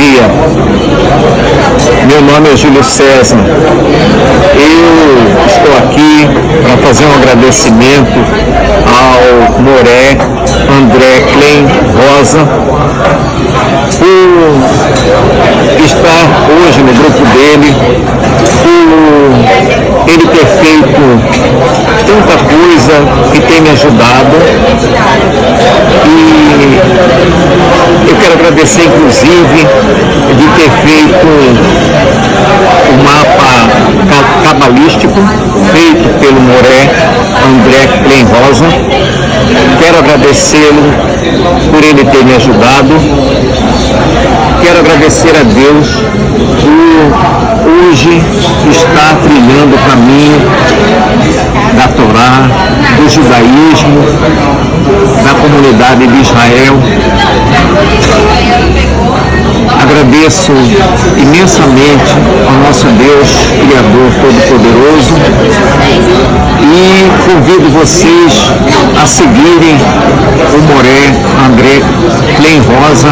dia. Meu nome é Júlio César. Eu estou aqui para fazer um agradecimento ao Moré André Klein Rosa por estar hoje no grupo dele, por ele ter feito tanta coisa que tem me ajudado. E eu quero agradecer, inclusive, de ter feito o mapa cabalístico feito pelo Moré André Klein Rosa. Quero agradecê-lo por ele ter me ajudado. Quero agradecer a Deus por hoje estar trilhando o caminho da Torá, do judaísmo, da comunidade de Israel. Agradeço imensamente ao nosso Deus, Criador Todo-Poderoso, e convido vocês a seguirem o Moré André Klein Rosa,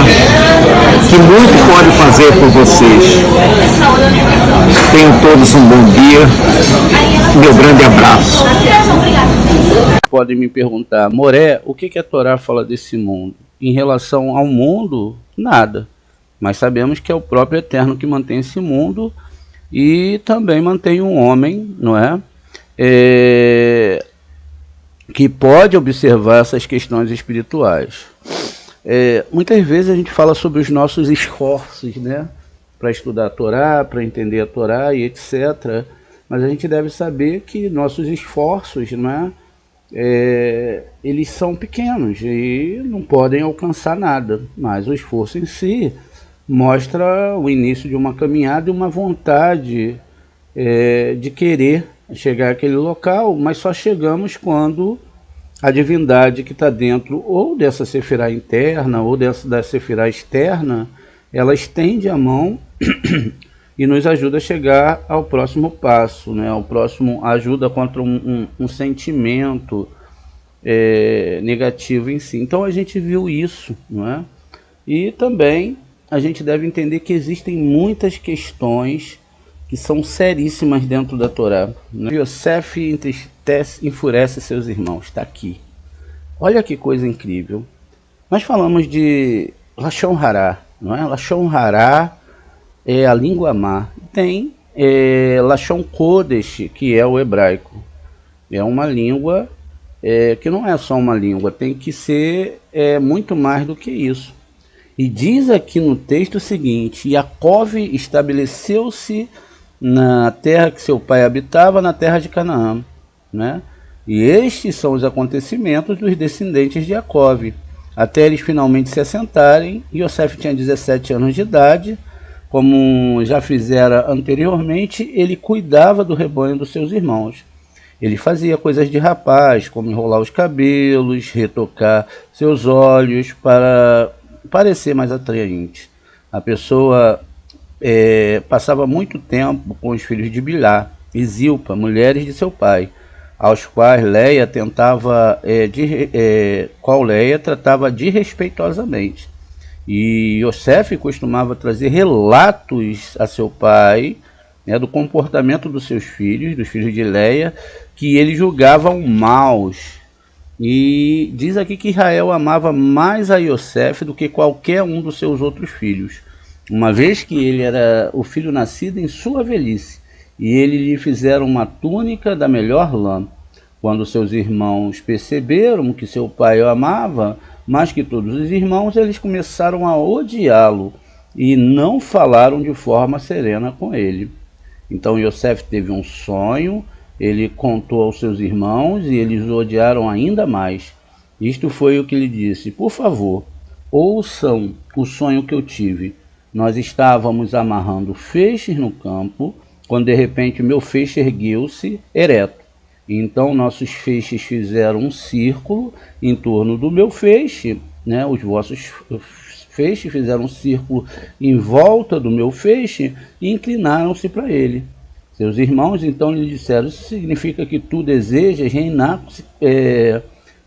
que muito pode fazer por vocês. Tenham todos um bom dia. Meu grande abraço. Podem me perguntar, Moré, o que a Torá fala desse mundo? Em relação ao mundo, nada. Mas sabemos que é o próprio Eterno que mantém esse mundo e também mantém um homem, não é? Que pode observar essas questões espirituais. Muitas vezes a gente fala sobre os nossos esforços, né? Para estudar a Torá, para entender a Torá e etc. Mas a gente deve saber que nossos esforços, né? Eles são pequenos e não podem alcançar nada. Mas o esforço em si mostra o início de uma caminhada e uma vontade de querer chegar àquele local, mas só chegamos quando a divindade que está dentro ou dessa sefirá interna ou da sefirá externa, ela estende a mão e nos ajuda a chegar ao próximo passo, né? Ao próximo, ajuda contra um sentimento negativo em si. Então a gente viu isso, não é? E também a gente deve entender que existem muitas questões que são seríssimas dentro da Torá. Yosef entristece, enfurece seus irmãos. Está aqui. Olha que coisa incrível. Nós falamos de Lashon Hará, não é? Lashon Hará é a língua má. Tem Lashon Kodesh, que é o hebraico. É uma língua que não é só uma língua, tem que ser muito mais do que isso. E diz aqui no texto o seguinte: Jacó estabeleceu-se na terra que seu pai habitava, na terra de Canaã, né? E estes são os acontecimentos dos descendentes de Jacó, até eles finalmente se assentarem. Yosef tinha 17 anos de idade, como já fizera anteriormente, ele cuidava do rebanho dos seus irmãos. Ele fazia coisas de rapaz, como enrolar os cabelos, retocar seus olhos para parecer mais atraente. A pessoa passava muito tempo com os filhos de Bilhá e Zilpa, mulheres de seu pai, aos quais Leia tratava desrespeitosamente. E Yosef costumava trazer relatos a seu pai, né, do comportamento dos seus filhos, dos filhos de Leia, que eles julgavam maus. E diz aqui que Israel amava mais a Yosef do que qualquer um dos seus outros filhos, uma vez que ele era o filho nascido em sua velhice, e ele lhe fizeram uma túnica da melhor lã. Quando seus irmãos perceberam que seu pai o amava mais que todos os irmãos, eles começaram a odiá-lo e não falaram de forma serena com ele. Então Yosef teve um sonho, ele contou aos seus irmãos e eles o odiaram ainda mais. Isto foi o que lhe disse: por favor, ouçam o sonho que eu tive. Nós estávamos amarrando feixes no campo, quando de repente meu feixe ergueu-se ereto. Então nossos feixes fizeram um círculo em torno do meu feixe, né? Os vossos feixes fizeram um círculo em volta do meu feixe e inclinaram-se para ele. Seus irmãos então lhe disseram: isso significa que tu desejas reinar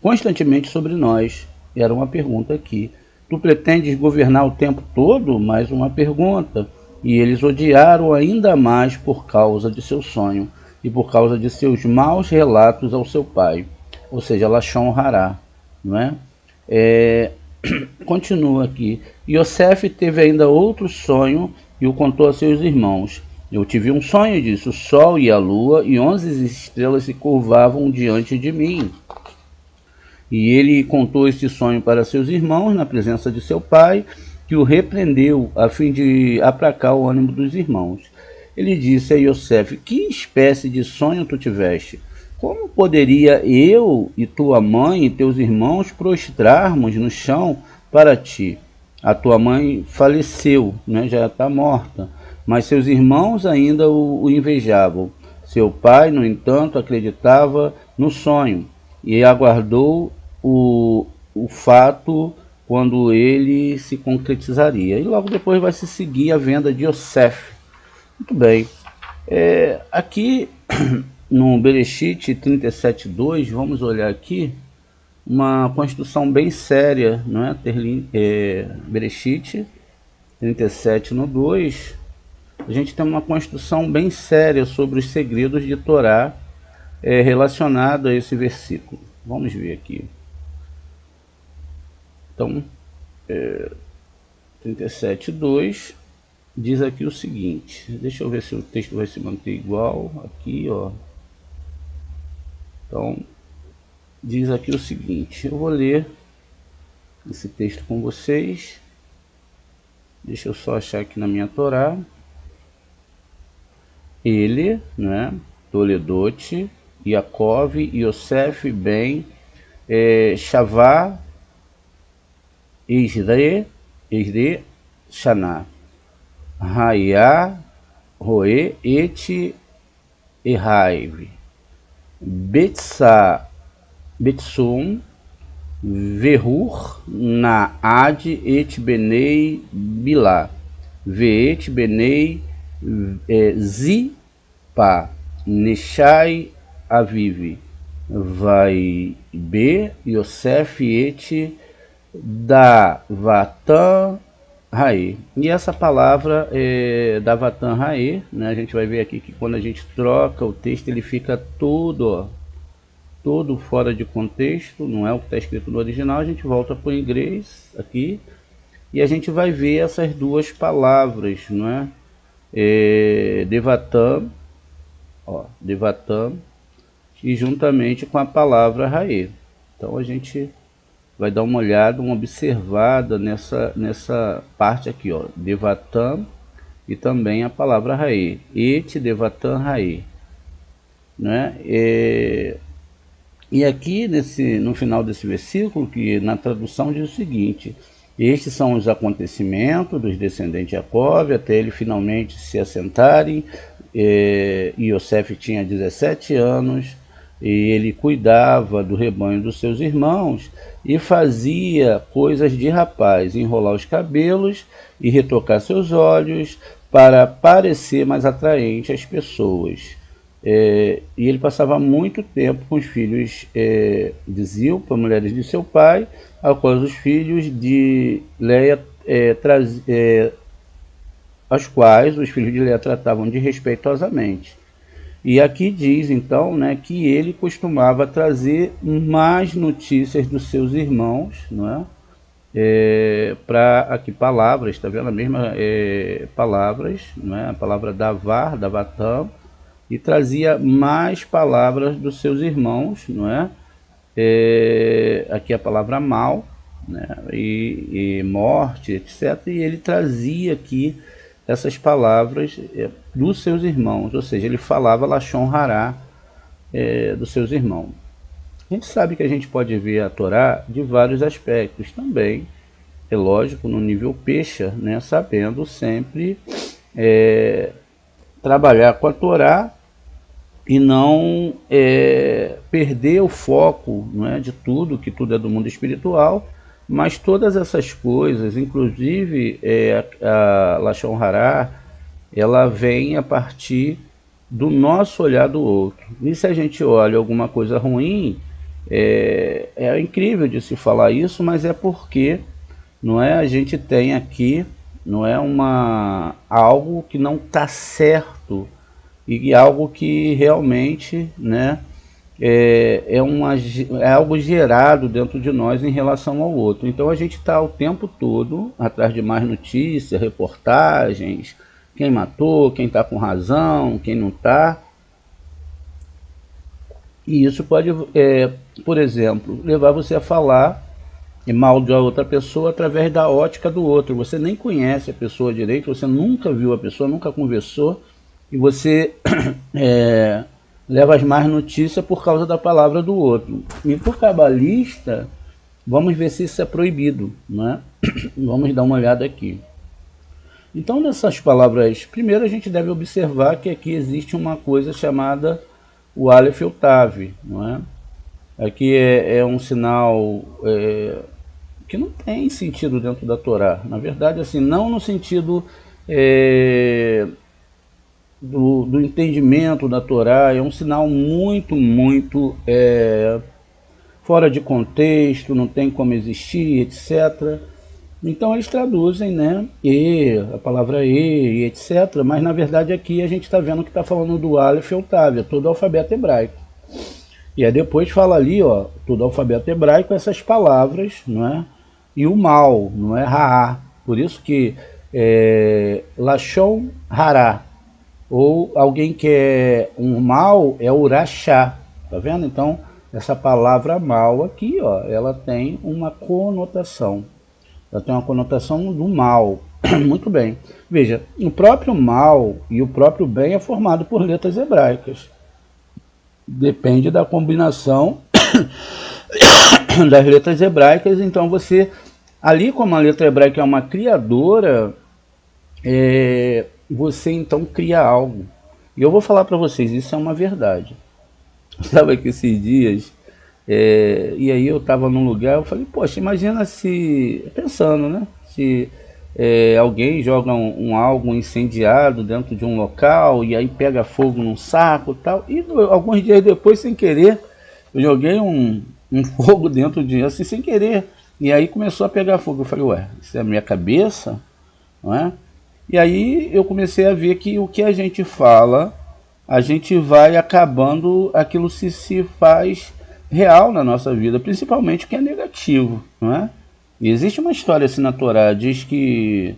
constantemente sobre nós. Era uma pergunta aqui. Tu pretendes governar o tempo todo? Mais uma pergunta. E eles odiaram ainda mais por causa de seu sonho e por causa de seus maus relatos ao seu pai, ou seja, Lashon Hará, não é? Continua aqui. Yosef teve ainda outro sonho e o contou a seus irmãos. Eu tive um sonho, disse: o sol e a lua e 11 estrelas se curvavam diante de mim. E ele contou esse sonho para seus irmãos na presença de seu pai, que o repreendeu a fim de aplacar o ânimo dos irmãos. Ele disse a Yosef: que espécie de sonho tu tiveste? Como poderia eu e tua mãe e teus irmãos prostrarmos no chão para ti? A tua mãe faleceu, né? Já está morta, mas seus irmãos ainda o invejavam. Seu pai, no entanto, acreditava no sonho e aguardou o fato quando ele se concretizaria. E logo depois vai se seguir a venda de Yosef. Muito bem. Aqui no Bereshit 37.2, vamos olhar aqui uma construção bem séria, não é? Bereshit 37.2, a gente tem uma construção bem séria sobre os segredos de Torá relacionado a esse versículo. Vamos ver aqui. Então, 37.2 diz aqui o seguinte, deixa eu ver se o texto vai se manter igual, aqui ó. Então, diz aqui o seguinte, eu vou ler esse texto com vocês, deixa eu só achar aqui na minha Torá. Ele, né, Toledote, Yaakov, Yosef, Ben, Shavá, Isre, Shaná, Raya, Roe, Et, Erraiv, Betsum, Verhur, Naad, Et Benei, Bilá, Veet Benei, Zipa, Neshai, Aviv, Vai Be, Yosef, Et, Davatan, Raê. E essa palavra Davatan Raê, né, a gente vai ver aqui que quando a gente troca o texto ele fica todo fora de contexto, não é o que está escrito no original. A gente volta para o inglês aqui e a gente vai ver essas duas palavras, não é? Devatan, Devatan, e juntamente com a palavra Raê. Então a gente vai dar uma olhada, uma observada nessa parte aqui, ó, Devatan e também a palavra Raê, Et Devatan Raê, né? E aqui no final desse versículo, que na tradução diz o seguinte: estes são os acontecimentos dos descendentes de Jacob até ele finalmente se assentarem. Yosef tinha 17 anos e ele cuidava do rebanho dos seus irmãos e fazia coisas de rapaz, enrolar os cabelos e retocar seus olhos para parecer mais atraente às pessoas. E ele passava muito tempo com os filhos de Zilpa, mulheres de seu pai, ao qual os filhos de Leia as quais os filhos de Leia tratavam desrespeitosamente. E aqui diz então, né, que ele costumava trazer mais notícias dos seus irmãos, não é? Para aqui palavras, está vendo a mesma palavras, não é? A palavra Davar, Davatam, e trazia mais palavras dos seus irmãos, não é? Aqui a palavra mal, né? E morte, etc. E ele trazia aqui essas palavras dos seus irmãos, ou seja, ele falava Lashon Hará dos seus irmãos. A gente sabe que a gente pode ver a Torá de vários aspectos também, é lógico, no nível Pesha, né, sabendo sempre trabalhar com a Torá e não perder o foco, não é, de tudo, que tudo é do mundo espiritual, mas todas essas coisas, inclusive a Lashon Hará, ela vem a partir do nosso olhar do outro. E se a gente olha alguma coisa ruim, é incrível de se falar isso, mas é porque não é? A gente tem aqui, não é, algo que não está certo e algo que realmente, né, é algo gerado dentro de nós em relação ao outro. Então a gente está o tempo todo atrás de mais notícias, reportagens, quem matou, quem está com razão, quem não está. E isso pode, por exemplo, levar você a falar mal de outra pessoa através da ótica do outro. Você nem conhece a pessoa direito, você nunca viu a pessoa, nunca conversou, e você leva as más notícias por causa da palavra do outro. E por cabalista, vamos ver se isso é proibido, né? Vamos dar uma olhada aqui. Então, nessas palavras, primeiro a gente deve observar que aqui existe uma coisa chamada o Aleph e o Tav, não é? Aqui é um sinal que não tem sentido dentro da Torá. Na verdade, assim, não no sentido do entendimento da Torá, é um sinal muito fora de contexto, não tem como existir, etc. Então eles traduzem, né, a palavra e etc. Mas na verdade aqui a gente está vendo que está falando do Aleph e o Tav, é todo o alfabeto hebraico. E aí depois fala ali, ó, todo o alfabeto hebraico, essas palavras, não é? E o mal, não é? Ra. Por isso que Lashon Hará, ou alguém que é um mal, é o Rachá, tá vendo? Então essa palavra mal aqui, ó, ela tem uma conotação. Ela tem uma conotação do mal. Muito bem. Veja, o próprio mal e o próprio bem é formado por letras hebraicas. Depende da combinação das letras hebraicas. Então você, ali como a letra hebraica é uma criadora, você então cria algo. E eu vou falar para vocês, isso é uma verdade. Sabe que esses dias... e aí eu estava num lugar, eu falei, poxa, imagina se, pensando, né, se alguém joga algo incendiado dentro de um local e aí pega fogo num saco e tal, e alguns dias depois, sem querer, eu joguei um fogo dentro de, assim, sem querer, e aí começou a pegar fogo. Eu falei, ué, isso é a minha cabeça, não é? E aí eu comecei a ver que o que a gente fala, a gente vai acabando, aquilo se faz real na nossa vida, principalmente o que é negativo, não é? E existe uma história assim na Torá, diz que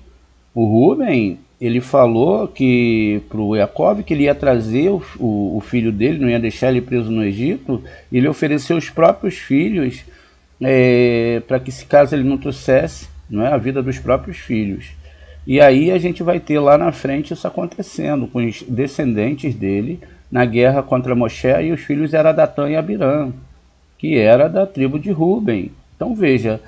o Rúben, ele falou que para o Jacob que ele ia trazer o filho dele, não ia deixar ele preso no Egito, e ele ofereceu os próprios filhos para que, se caso ele não trouxesse, não é, a vida dos próprios filhos. E aí a gente vai ter lá na frente isso acontecendo com os descendentes dele na guerra contra Moshe, e os filhos eram Datã e Abirã, que era da tribo de Rúben. Então veja,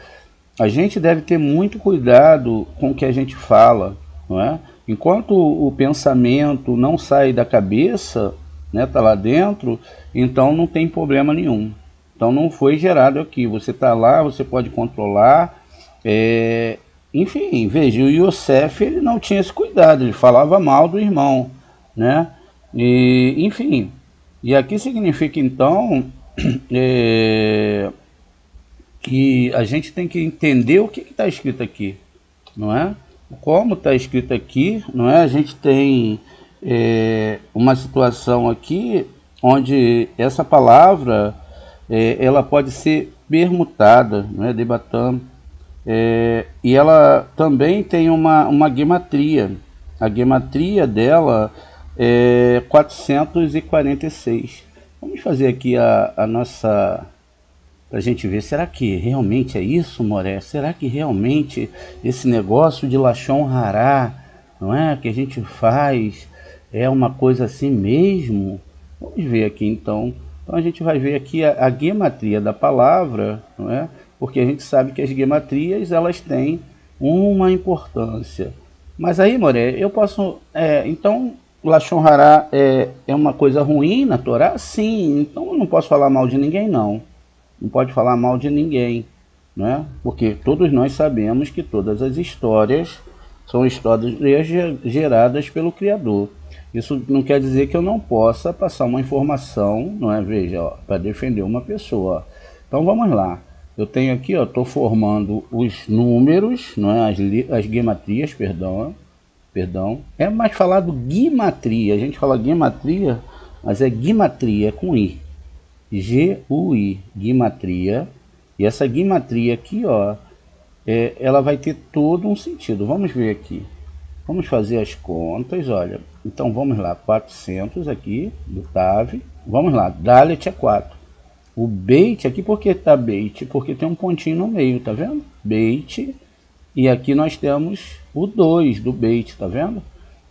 a gente deve ter muito cuidado com o que a gente fala, não é? Enquanto o pensamento não sai da cabeça, né, tá lá dentro, então não tem problema nenhum. Então não foi gerado aqui, você está lá, você pode controlar, enfim, veja, o Yosef, ele não tinha esse cuidado, ele falava mal do irmão, né? E, enfim, e aqui significa então que a gente tem que entender o que está escrito aqui, não é? Como está escrito aqui, não é? A gente tem uma situação aqui onde essa palavra ela pode ser permutada, não é? Debatando. E ela também tem uma gematria. A gematria dela é 446. Vamos fazer aqui a nossa... para a gente ver, será que realmente é isso, Moré? Será que realmente esse negócio de Lashon Hará, não é, que a gente faz, é uma coisa assim mesmo? Vamos ver aqui então. Então a gente vai ver aqui a gematria da palavra, não é? Porque a gente sabe que as gematrias, elas têm uma importância. Mas aí, Moré, eu posso... então, Lashon Hará é uma coisa ruim na Torá? Sim, então eu não posso falar mal de ninguém, não. Não pode falar mal de ninguém, né? Porque todos nós sabemos que todas as histórias são histórias geradas pelo Criador. Isso não quer dizer que eu não possa passar uma informação, não é? Veja, para defender uma pessoa. Ó. Então vamos lá. eu tenho aqui, ó, estou formando os números, não é? As gematrias, perdão. É mais falado guimatria, a gente fala guimatria, mas é guimatria com I. G-U-I, guimatria. E essa guimatria aqui, ó, ela vai ter todo um sentido. Vamos ver aqui. Vamos fazer as contas, olha. Então vamos lá, 400 aqui do TAV. Vamos lá, Dalet é 4. O beit aqui, por que tá beit? Porque tem um pontinho no meio, tá vendo? Beit. E aqui nós temos o 2 do beit, tá vendo?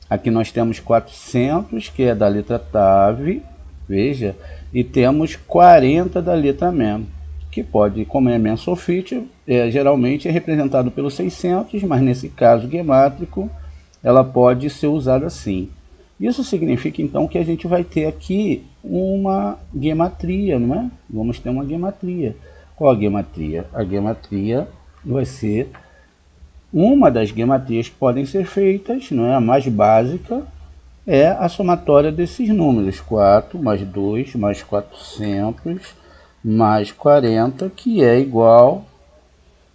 Aqui nós temos 400, que é da letra TAV, veja. E temos 40 da letra MEM, que pode, como é MEM Sofit, geralmente é representado pelo 600, mas nesse caso gemátrico, ela pode ser usada assim. Isso significa então que a gente vai ter aqui uma gematria, não é? Vamos ter uma gematria. Qual a gematria? A gematria vai ser uma das gematrias que podem ser feitas, não é? A mais básica é a somatória desses números, 4 mais 2 mais 400 mais 40, que é igual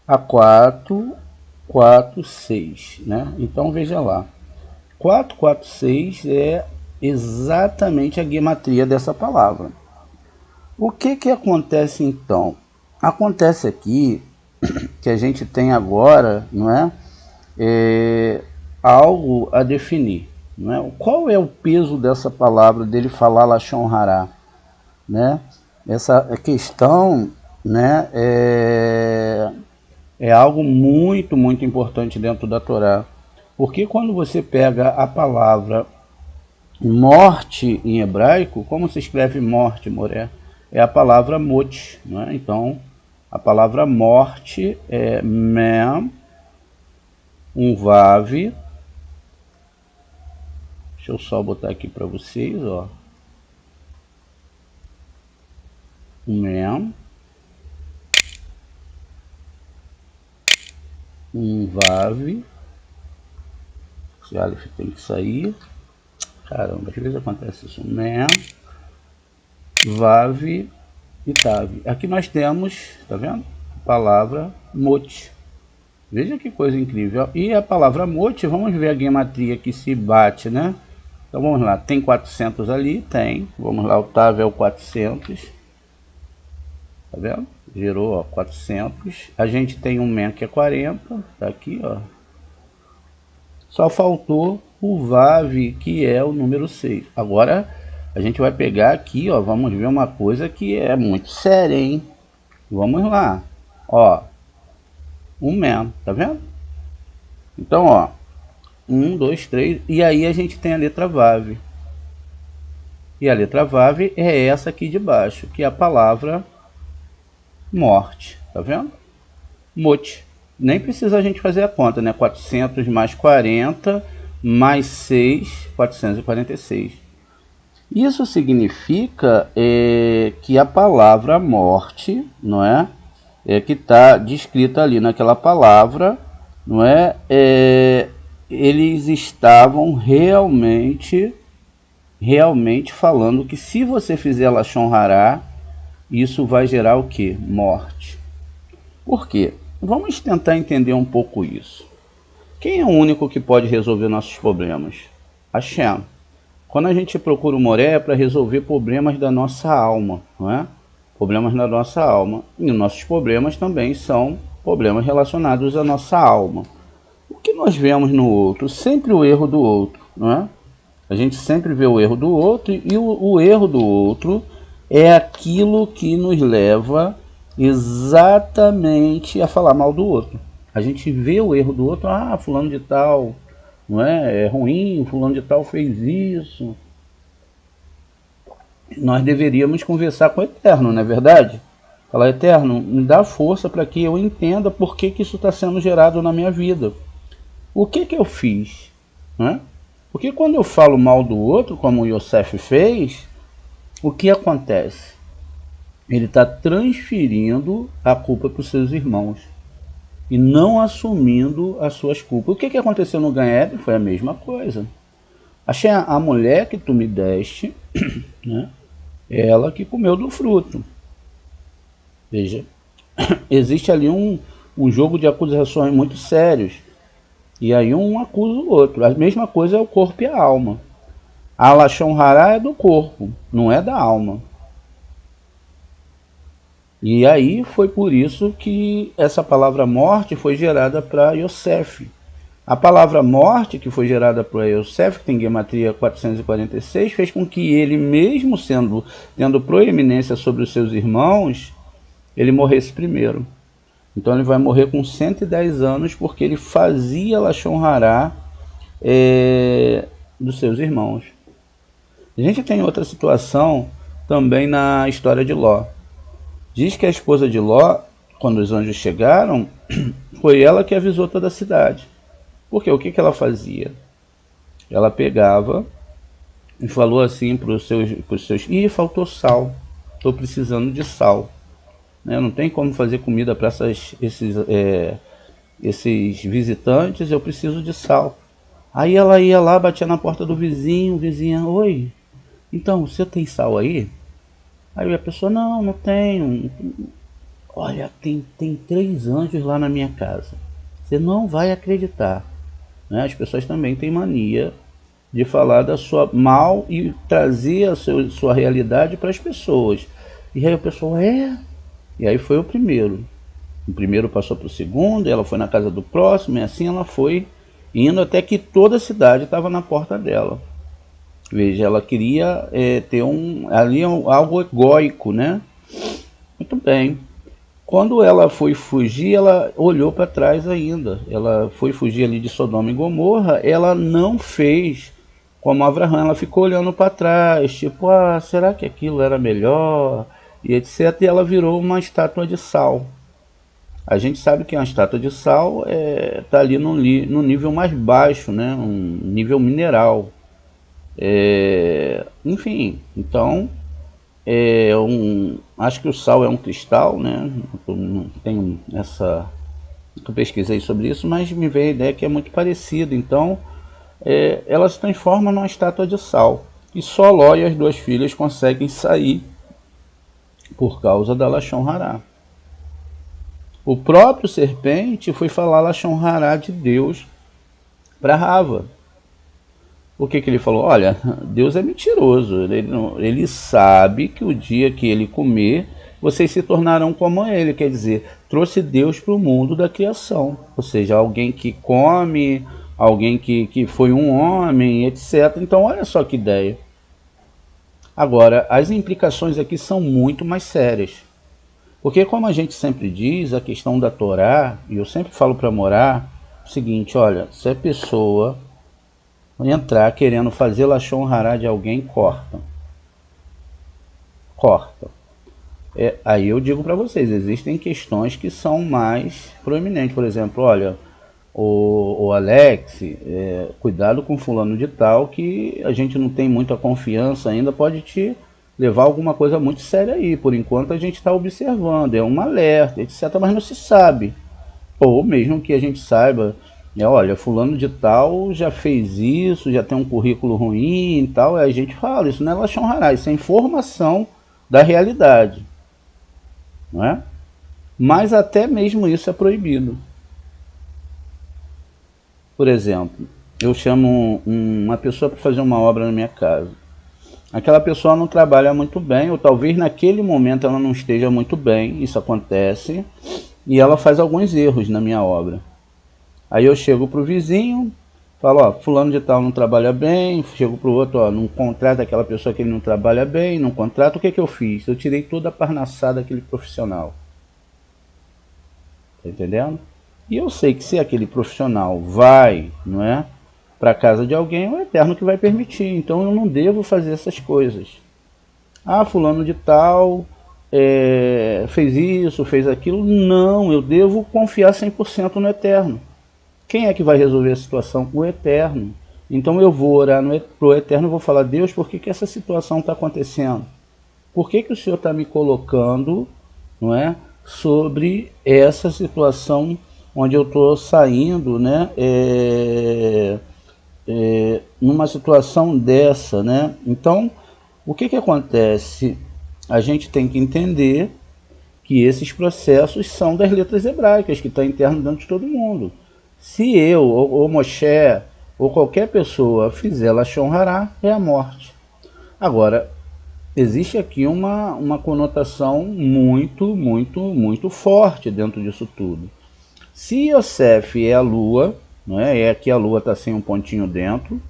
a 446, né? Então veja lá, 446 é exatamente a gematria dessa palavra. O que acontece então? Acontece aqui que a gente tem agora, não é? Algo a definir, não é? Qual é o peso dessa palavra, dele falar Lashon Hará, né? Essa questão, né, é algo muito, muito importante dentro da Torá. Porque quando você pega a palavra morte em hebraico, como se escreve morte, Moré? É a palavra mot, né? Então, a palavra morte é mem, um vav. Deixa eu só botar aqui para vocês, ó. Mem, um vav. Esse alif tem que sair. Caramba, às vezes acontece isso. Mem, vav e tav. Aqui nós temos, tá vendo? A palavra mot. Veja que coisa incrível. E a palavra mot, vamos ver a gematria que se bate, né? Então vamos lá, tem 400 ali? Tem. Vamos lá, o tav é o 400. Tá vendo? Gerou, ó, 400. A gente tem um men que é 40. Tá aqui, ó. Só faltou o vav, que é o número 6. Agora a gente vai pegar aqui, ó, vamos ver uma coisa que é muito séria, hein? Vamos lá, ó, um men, tá vendo? Então, ó, 1, 2, 3, e aí a gente tem a letra vav. E a letra vav é essa aqui de baixo, que é a palavra morte, tá vendo? Mot. Nem precisa a gente fazer a conta, né? 400 mais 40 mais 6, 446. Isso significa que a palavra morte, não é? Que está descrita ali naquela palavra, não é? Eles estavam realmente falando que se você fizer Lashon Hará, isso vai gerar o que? Morte. Por quê? Vamos tentar entender um pouco isso. Quem é o único que pode resolver nossos problemas? Hashem. Quando a gente procura o Moré é para resolver problemas da nossa alma, não é? Problemas da nossa alma. E nossos problemas também são problemas relacionados à nossa alma. O que nós vemos no outro? Sempre o erro do outro, não é? A gente sempre vê o erro do outro, e o erro do outro é aquilo que nos leva exatamente a falar mal do outro. A gente vê o erro do outro, ah, fulano de tal, não é ruim, fulano de tal fez isso. Nós deveríamos conversar com o Eterno, não é verdade? Falar, Eterno, me dá força para que eu entenda por que isso está sendo gerado na minha vida. O que eu fiz? Não é? Porque quando eu falo mal do outro, como o Yosef fez, o que acontece? Ele está transferindo a culpa para os seus irmãos e não assumindo as suas culpas. O que aconteceu no Gan-Eden? Foi a mesma coisa. Achei a mulher que tu me deste, né? Ela que comeu do fruto. Veja, existe ali um jogo de acusações muito sérios. E aí um acusa o outro. A mesma coisa é o corpo e a alma. A Lashon Hará é do corpo, não é da alma. E aí foi por isso que essa palavra morte foi gerada para Yosef. A palavra morte que foi gerada para Yosef, que tem gematria 446, fez com que ele, mesmo tendo proeminência sobre os seus irmãos, ele morresse primeiro. Então ele vai morrer com 110 anos porque ele fazia Lashon Hará dos seus irmãos. A gente tem outra situação também na história de Ló. Diz que a esposa de Ló, quando os anjos chegaram, foi ela que avisou toda a cidade. Porque o que ela fazia? Ela pegava e falou assim para os seus: ih, faltou sal, estou precisando de sal. Não tem como fazer comida para esses visitantes, eu preciso de sal. Aí ela ia lá, batia na porta do vizinho, o vizinho: oi, então, você tem sal aí? Aí a pessoa: não tenho. Olha, tem 3 anjos lá na minha casa. Você não vai acreditar. As pessoas também têm mania de falar da sua mal e trazer a sua realidade para as pessoas. E aí a pessoa: e aí foi o primeiro. O primeiro passou para o segundo, ela foi na casa do próximo, e assim ela foi indo até que toda a cidade estava na porta dela. Veja, ela queria ter algo egóico, né? Muito bem. Quando ela foi fugir, ela olhou para trás ainda. Ela foi fugir ali de Sodoma e Gomorra, ela não fez como Avraham, ela ficou olhando para trás, tipo: será que aquilo era melhor? E etc. E ela virou uma estátua de sal. A gente sabe que uma estátua de sal está ali no nível mais baixo, né? Um nível mineral. Enfim, então acho que o sal é um cristal, né? Não tenho eu pesquisei sobre isso, mas me veio a ideia que é muito parecido. Então ela se transforma numa estátua de sal, e só Ló e as 2 filhas conseguem sair por causa da Lashon Hará. O próprio serpente foi falar Lashon Hará de Deus para Rava. O que ele falou? Olha, Deus é mentiroso, ele sabe que o dia que ele comer, vocês se tornarão como ele. Quer dizer, trouxe Deus para o mundo da criação, ou seja, alguém que come, alguém que foi um homem, etc. Então olha só que ideia. Agora, as implicações aqui são muito mais sérias, porque, como a gente sempre diz, a questão da Torá, e eu sempre falo para Morar o seguinte: olha, se a pessoa entrar querendo fazer Lashon Hará de alguém, corta. Aí eu digo para vocês, existem questões que são mais proeminentes. Por exemplo, olha, o Alex, cuidado com fulano de tal, que a gente não tem muita confiança ainda, pode te levar alguma coisa muito séria aí. Por enquanto a gente está observando, é um alerta, etc. Mas não se sabe. Ou mesmo que a gente saiba, olha, fulano de tal já fez isso, já tem um currículo ruim e tal. Aí a gente fala: isso não é Lashon Hará, isso é informação da realidade, não é? Mas até mesmo isso é proibido. Por exemplo, eu chamo uma pessoa para fazer uma obra na minha casa. Aquela pessoa não trabalha muito bem, ou talvez naquele momento ela não esteja muito bem, isso acontece, e ela faz alguns erros na minha obra. Aí eu chego para o vizinho, falo: fulano de tal não trabalha bem. Chego para o outro: não contrata aquela pessoa que ele não trabalha bem, não contrata. O que eu fiz? Eu tirei toda a parnaçada daquele profissional. Tá entendendo? E eu sei que se aquele profissional vai, não é, para a casa de alguém, é o Eterno que vai permitir. Então eu não devo fazer essas coisas. Fulano de tal fez isso, fez aquilo. Não, eu devo confiar 100% no Eterno. Quem é que vai resolver a situação? O Eterno. Então eu vou orar para o Eterno e vou falar: Deus, por que essa situação está acontecendo? Por que o Senhor está me colocando, não é, sobre essa situação onde eu estou saindo, né, numa situação dessa, né? Então, o que acontece? A gente tem que entender que esses processos são das letras hebraicas, que está interno dentro de todo mundo. Se eu, ou Moshe, ou qualquer pessoa fizer Lashon Hará, é a morte. Agora, existe aqui uma conotação muito forte dentro disso tudo. Se Yosef é a Lua, não é? É que a Lua está sem um pontinho dentro,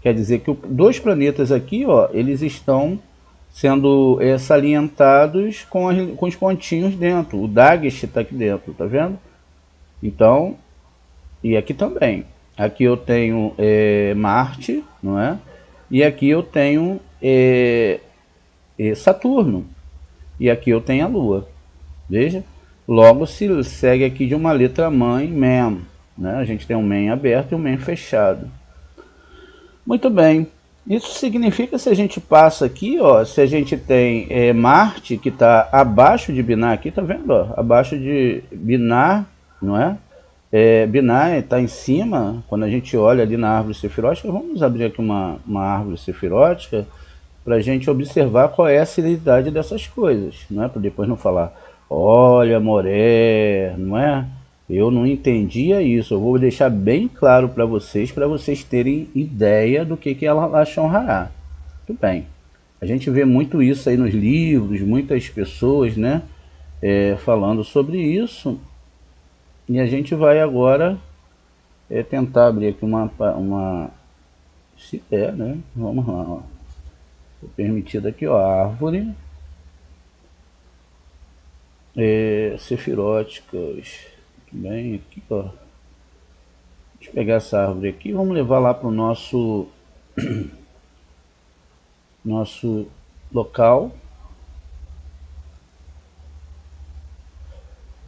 quer dizer que dois planetas aqui, ó, eles estão sendo salientados com os pontinhos dentro. O Dagesh está aqui dentro, tá vendo? Então, e aqui também. Aqui eu tenho Marte, não é? E aqui eu tenho Saturno. E aqui eu tenho a Lua. Veja? Logo se segue aqui de uma letra mãe, Mem. Né? A gente tem um Mem aberto e um Mem fechado. Muito bem. Isso significa, se a gente passa aqui, ó, se a gente tem Marte, que está abaixo de Binar, aqui, tá vendo? Ó, abaixo de Binar, não é? Binar está em cima, quando a gente olha ali na árvore sefirótica. Vamos abrir aqui uma árvore sefirótica para a gente observar qual é a seriedade dessas coisas, não é? Para depois não falar, olha, Moré, não é? Eu não entendia isso. Eu vou deixar bem claro para vocês terem ideia do que é Lashon Hará. Tudo bem. A gente vê muito isso aí nos livros, muitas pessoas, né, falando sobre isso. E a gente vai agora tentar abrir aqui se der, né? Vamos lá, ó. Permitido aqui, ó, a árvore sefiróticas. Bem, aqui, ó. Deixa eu pegar essa árvore aqui, vamos levar lá para o nosso local.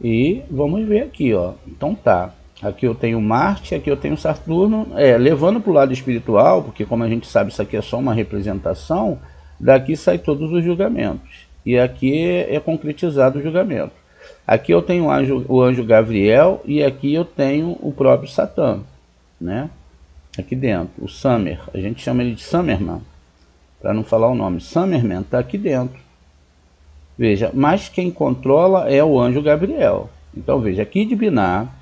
E vamos ver aqui, ó. Então tá. Aqui eu tenho Marte, aqui eu tenho Saturno. Levando para o lado espiritual, porque como a gente sabe, isso aqui é só uma representação, daqui sai todos os julgamentos. E aqui é concretizado o julgamento. Aqui eu tenho o anjo Gabriel e aqui eu tenho o próprio Satã, né? Aqui dentro, o Samer. A gente chama ele de Samerman, para não falar o nome. Samerman está aqui dentro. Veja, mas quem controla é o anjo Gabriel. Então veja, aqui de Binar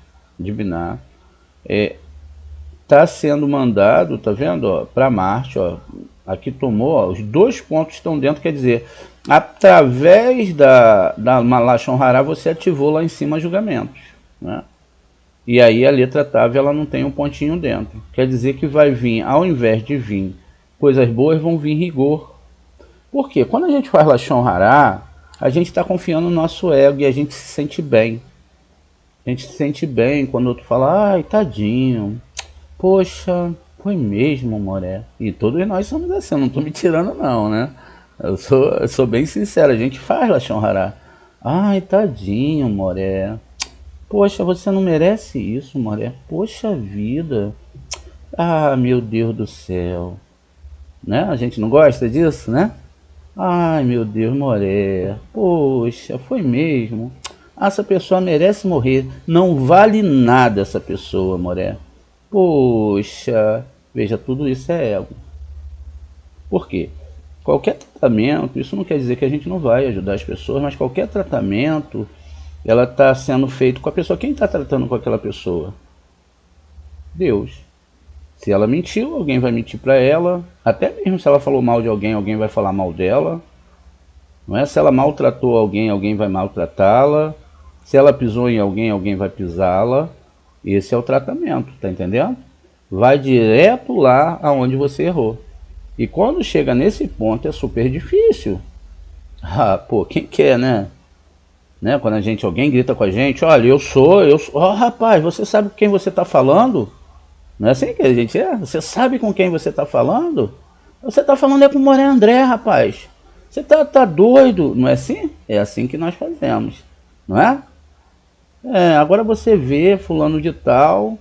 está sendo mandado, tá vendo, para Marte, ó, aqui tomou, ó, os dois pontos estão dentro, quer dizer, através da Lashon Hará você ativou lá em cima julgamentos, né? E aí a letra Tav, ela não tem um pontinho dentro, quer dizer que vai vir, ao invés de vir coisas boas, vão vir rigor. Por quê? Quando a gente faz Lashon Hará, a gente está confiando no nosso ego e a gente se sente bem. A gente se sente bem quando o outro fala, ai, tadinho, poxa, foi mesmo, Moré. E todos nós somos assim, eu não estou me tirando não, né? Eu sou bem sincero, a gente faz Lashon Hará. Ai, tadinho, Moré. Poxa, você não merece isso, Moré. Poxa vida. Ah, meu Deus do céu. Né? A gente não gosta disso, né? Ai, meu Deus, Moré. Poxa, foi mesmo. Essa pessoa merece morrer. Não vale nada essa pessoa, Moré. Poxa. Veja, tudo isso é ego. Por quê? Qualquer tratamento, isso não quer dizer que a gente não vai ajudar as pessoas, mas qualquer tratamento, ela está sendo feito com a pessoa. Quem está tratando com aquela pessoa? Deus. Se ela mentiu, alguém vai mentir para ela. Até mesmo se ela falou mal de alguém, alguém vai falar mal dela. Não é? Se ela maltratou alguém, alguém vai maltratá-la. Se ela pisou em alguém, alguém vai pisá-la. Esse é o tratamento, tá entendendo? Vai direto lá aonde você errou. E quando chega nesse ponto é super difícil. Ah, pô, quem quer, né? Quando alguém grita com a gente, olha, eu sou, oh, rapaz, você sabe com quem você está falando? Não é assim que a gente é? Você sabe com quem você está falando? Você está falando com o Moré André, rapaz. Você tá doido, não é assim? É assim que nós fazemos, não é? Agora você vê fulano de tal,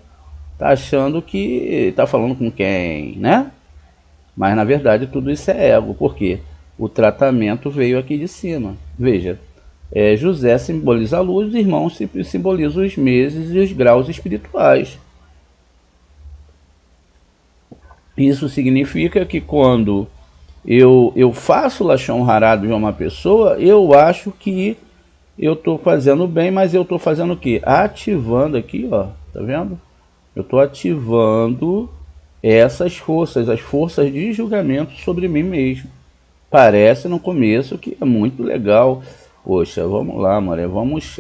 tá achando que tá falando com quem, né? Mas na verdade tudo isso é ego, porque o tratamento veio aqui de cima. Veja, José simboliza a luz, os irmãos simbolizam os meses e os graus espirituais. Isso significa que quando eu faço Lashon Hará de uma pessoa, eu acho que eu estou fazendo bem, mas eu estou fazendo o quê? Ativando aqui, ó, tá vendo? Eu estou ativando essas forças, as forças de julgamento sobre mim mesmo. Parece no começo que é muito legal. Poxa, vamos lá, Maré, vamos,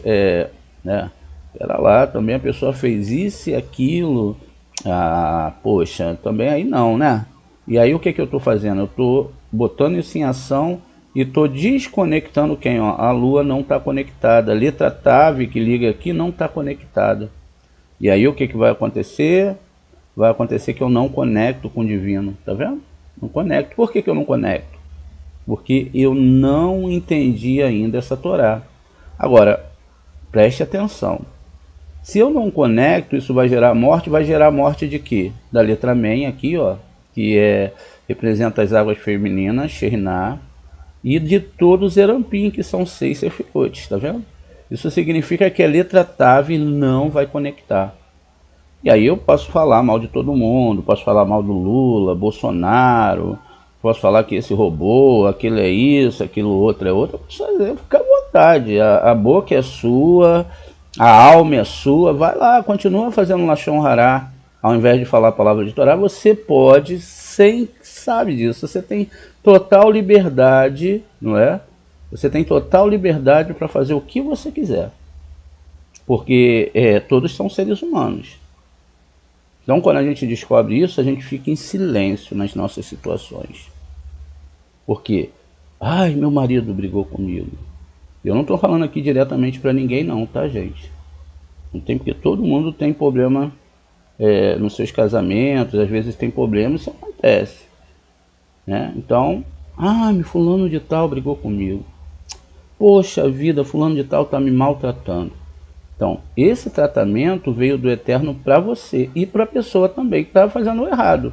né? Pera lá, também a pessoa fez isso e aquilo. Ah, poxa, também aí não, né? E aí o que que eu estou fazendo? Eu estou botando isso em ação e estou desconectando quem? Ó, a Lua não está conectada. A letra TAV que liga aqui não está conectada. E aí o que que vai acontecer? Vai acontecer que eu não conecto com o divino, tá vendo? Não conecto. Por que que eu não conecto? Porque eu não entendi ainda essa Torá. Agora, preste atenção. Se eu não conecto, isso vai gerar morte de quê? Da letra Men aqui, ó, que representa as águas femininas, Shekhinah, e de todos os Zerampim, que são 6 Sefirot, tá vendo? Isso significa que a letra Tav não vai conectar. E aí eu posso falar mal de todo mundo, posso falar mal do Lula, Bolsonaro, posso falar que esse robô, aquilo é isso, aquilo outro é outro, posso fazer, fica à vontade, a boca é sua, a alma é sua, vai lá, continua fazendo Lashon Hará, ao invés de falar a palavra de Torá, você pode, sabe disso, você tem total liberdade, não é? Você tem total liberdade para fazer o que você quiser, porque todos são seres humanos. Então, quando a gente descobre isso, a gente fica em silêncio nas nossas situações. Por quê? Ai, meu marido brigou comigo. Eu não estou falando aqui diretamente para ninguém não, tá, gente? Não tem, porque todo mundo tem problema nos seus casamentos, às vezes tem problema, isso acontece. Né? Então, fulano de tal brigou comigo. Poxa vida, fulano de tal está me maltratando. Então, esse tratamento veio do Eterno para você e para a pessoa também que está fazendo o errado.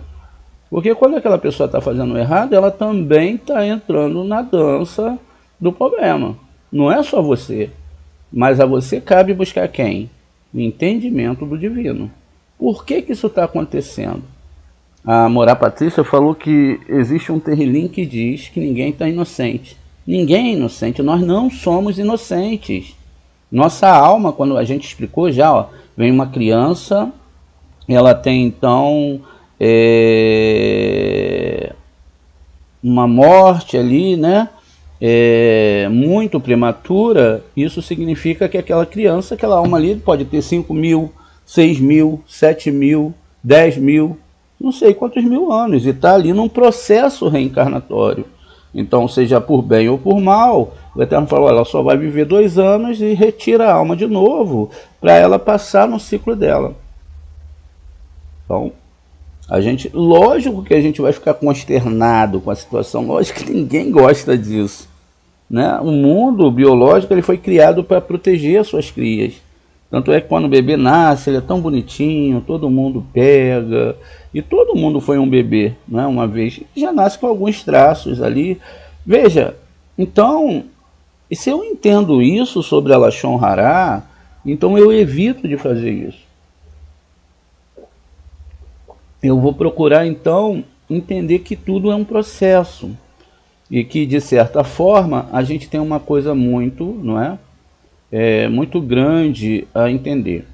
Porque quando aquela pessoa está fazendo o errado, ela também está entrando na dança do problema. Não é só você, mas a você cabe buscar quem? O entendimento do divino. Por que que isso está acontecendo? A Morá Patrícia falou que existe um Terrilim que diz que ninguém está inocente. Ninguém é inocente, nós não somos inocentes. Nossa alma, quando a gente explicou já, ó, vem uma criança, ela tem então uma morte ali, né? Muito prematura. Isso significa que aquela criança, aquela alma ali pode ter 5.000, 6.000, 7.000, 10.000, não sei quantos mil anos, e está ali num processo reencarnatório. Então, seja por bem ou por mal, o Eterno falou, ela só vai viver 2 anos e retira a alma de novo para ela passar no ciclo dela. Então, lógico que a gente vai ficar consternado com a situação, lógico que ninguém gosta disso. Né? O mundo biológico ele foi criado para proteger as suas crias. Tanto é que quando o bebê nasce, ele é tão bonitinho, todo mundo pega, e todo mundo foi um bebê, não é? Uma vez, já nasce com alguns traços ali. Veja, então, se eu entendo isso sobre a Lashon Hará, então eu evito de fazer isso. Eu vou procurar, então, entender que tudo é um processo, e que, de certa forma, a gente tem uma coisa muito, não é? Muito grande a entender.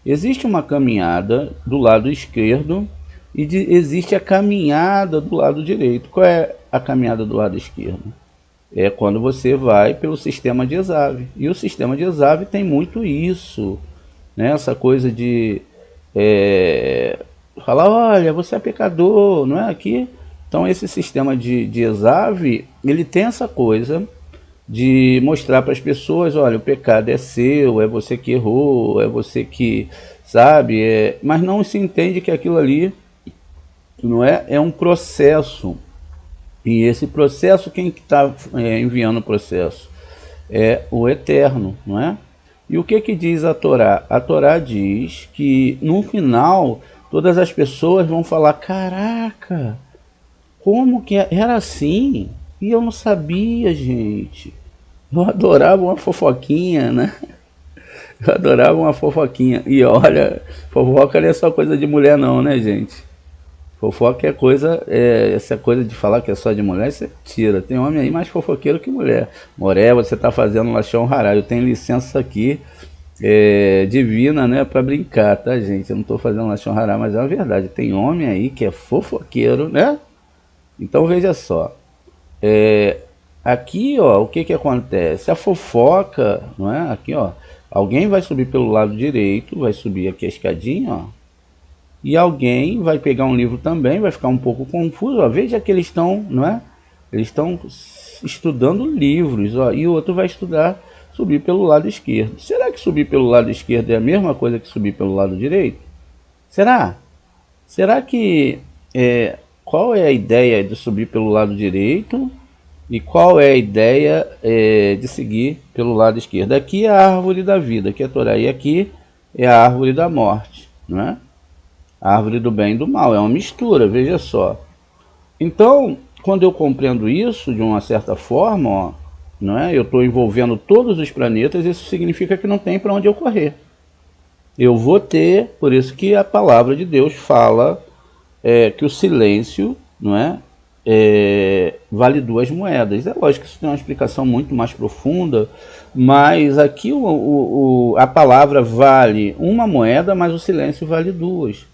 Existe uma caminhada do lado esquerdo e existe a caminhada do lado direito. Qual é a caminhada do lado esquerdo? É quando você vai pelo sistema de Esav. E o sistema de Esav tem muito isso, né? Essa coisa de falar, olha, você é pecador, não é aqui? Então esse sistema de Esav, ele tem essa coisa de mostrar para as pessoas, olha, o pecado é seu, é você que errou, é você que, sabe, mas não se entende que aquilo ali não é um processo, e esse processo, quem que está enviando o processo? É o Eterno, não é? E o que que diz a Torá? A Torá diz que no final todas as pessoas vão falar, caraca, como que era assim? E eu não sabia, gente. Eu adorava uma fofoquinha, né? Eu adorava uma fofoquinha. E olha, fofoca não é só coisa de mulher não, né, gente? Fofoca é coisa, essa coisa de falar que é só de mulher, você tira. Tem homem aí mais fofoqueiro que mulher. Moré, você tá fazendo Lashon Hará. Eu tenho licença aqui, divina, né, pra brincar, tá, gente? Eu não tô fazendo Lashon Hará, mas é uma verdade. Tem homem aí que é fofoqueiro, né? Então veja só. Aqui, ó, o que que acontece? A fofoca, não é? Aqui, ó, alguém vai subir pelo lado direito, vai subir aqui a escadinha, ó. E alguém vai pegar um livro também, vai ficar um pouco confuso, ó. Veja que eles estão, não é? Eles estão estudando livros, ó, e o outro vai estudar subir pelo lado esquerdo. Será que subir pelo lado esquerdo é a mesma coisa que subir pelo lado direito? Será? Será que qual é a ideia de subir pelo lado direito e qual é a ideia de seguir pelo lado esquerdo? Aqui é a árvore da vida, aqui é a Torá, e aqui é a árvore da morte, não é? A árvore do bem e do mal, é uma mistura, veja só. Então, quando eu compreendo isso de uma certa forma, ó, não é? Eu estou envolvendo todos os planetas, isso significa que não tem para onde eu correr. Eu vou ter, por isso que a palavra de Deus fala que o silêncio, não é? Vale 2 moedas. É lógico que isso tem uma explicação muito mais profunda, mas aqui a palavra vale 1 moeda, mas o silêncio vale 2.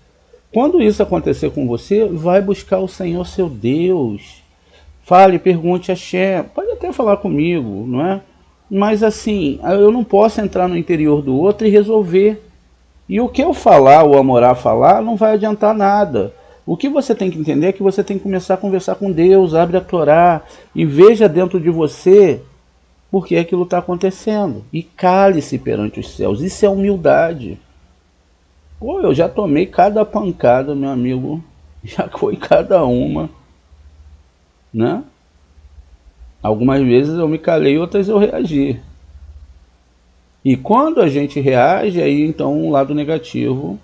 Quando isso acontecer com você, vai buscar o Senhor seu Deus. Fale, pergunte a Shem. Pode até falar comigo, não é? Mas assim, eu não posso entrar no interior do outro e resolver. E o que eu falar, o Amorá falar, não vai adiantar nada. O que você tem que entender é que você tem que começar a conversar com Deus, abre a Torá e veja dentro de você por que aquilo está acontecendo. E cale-se perante os céus. Isso é humildade. Pô, eu já tomei cada pancada, meu amigo. Já foi cada uma, né? Algumas vezes eu me calei, outras eu reagi. E quando a gente reage, aí então um lado negativo.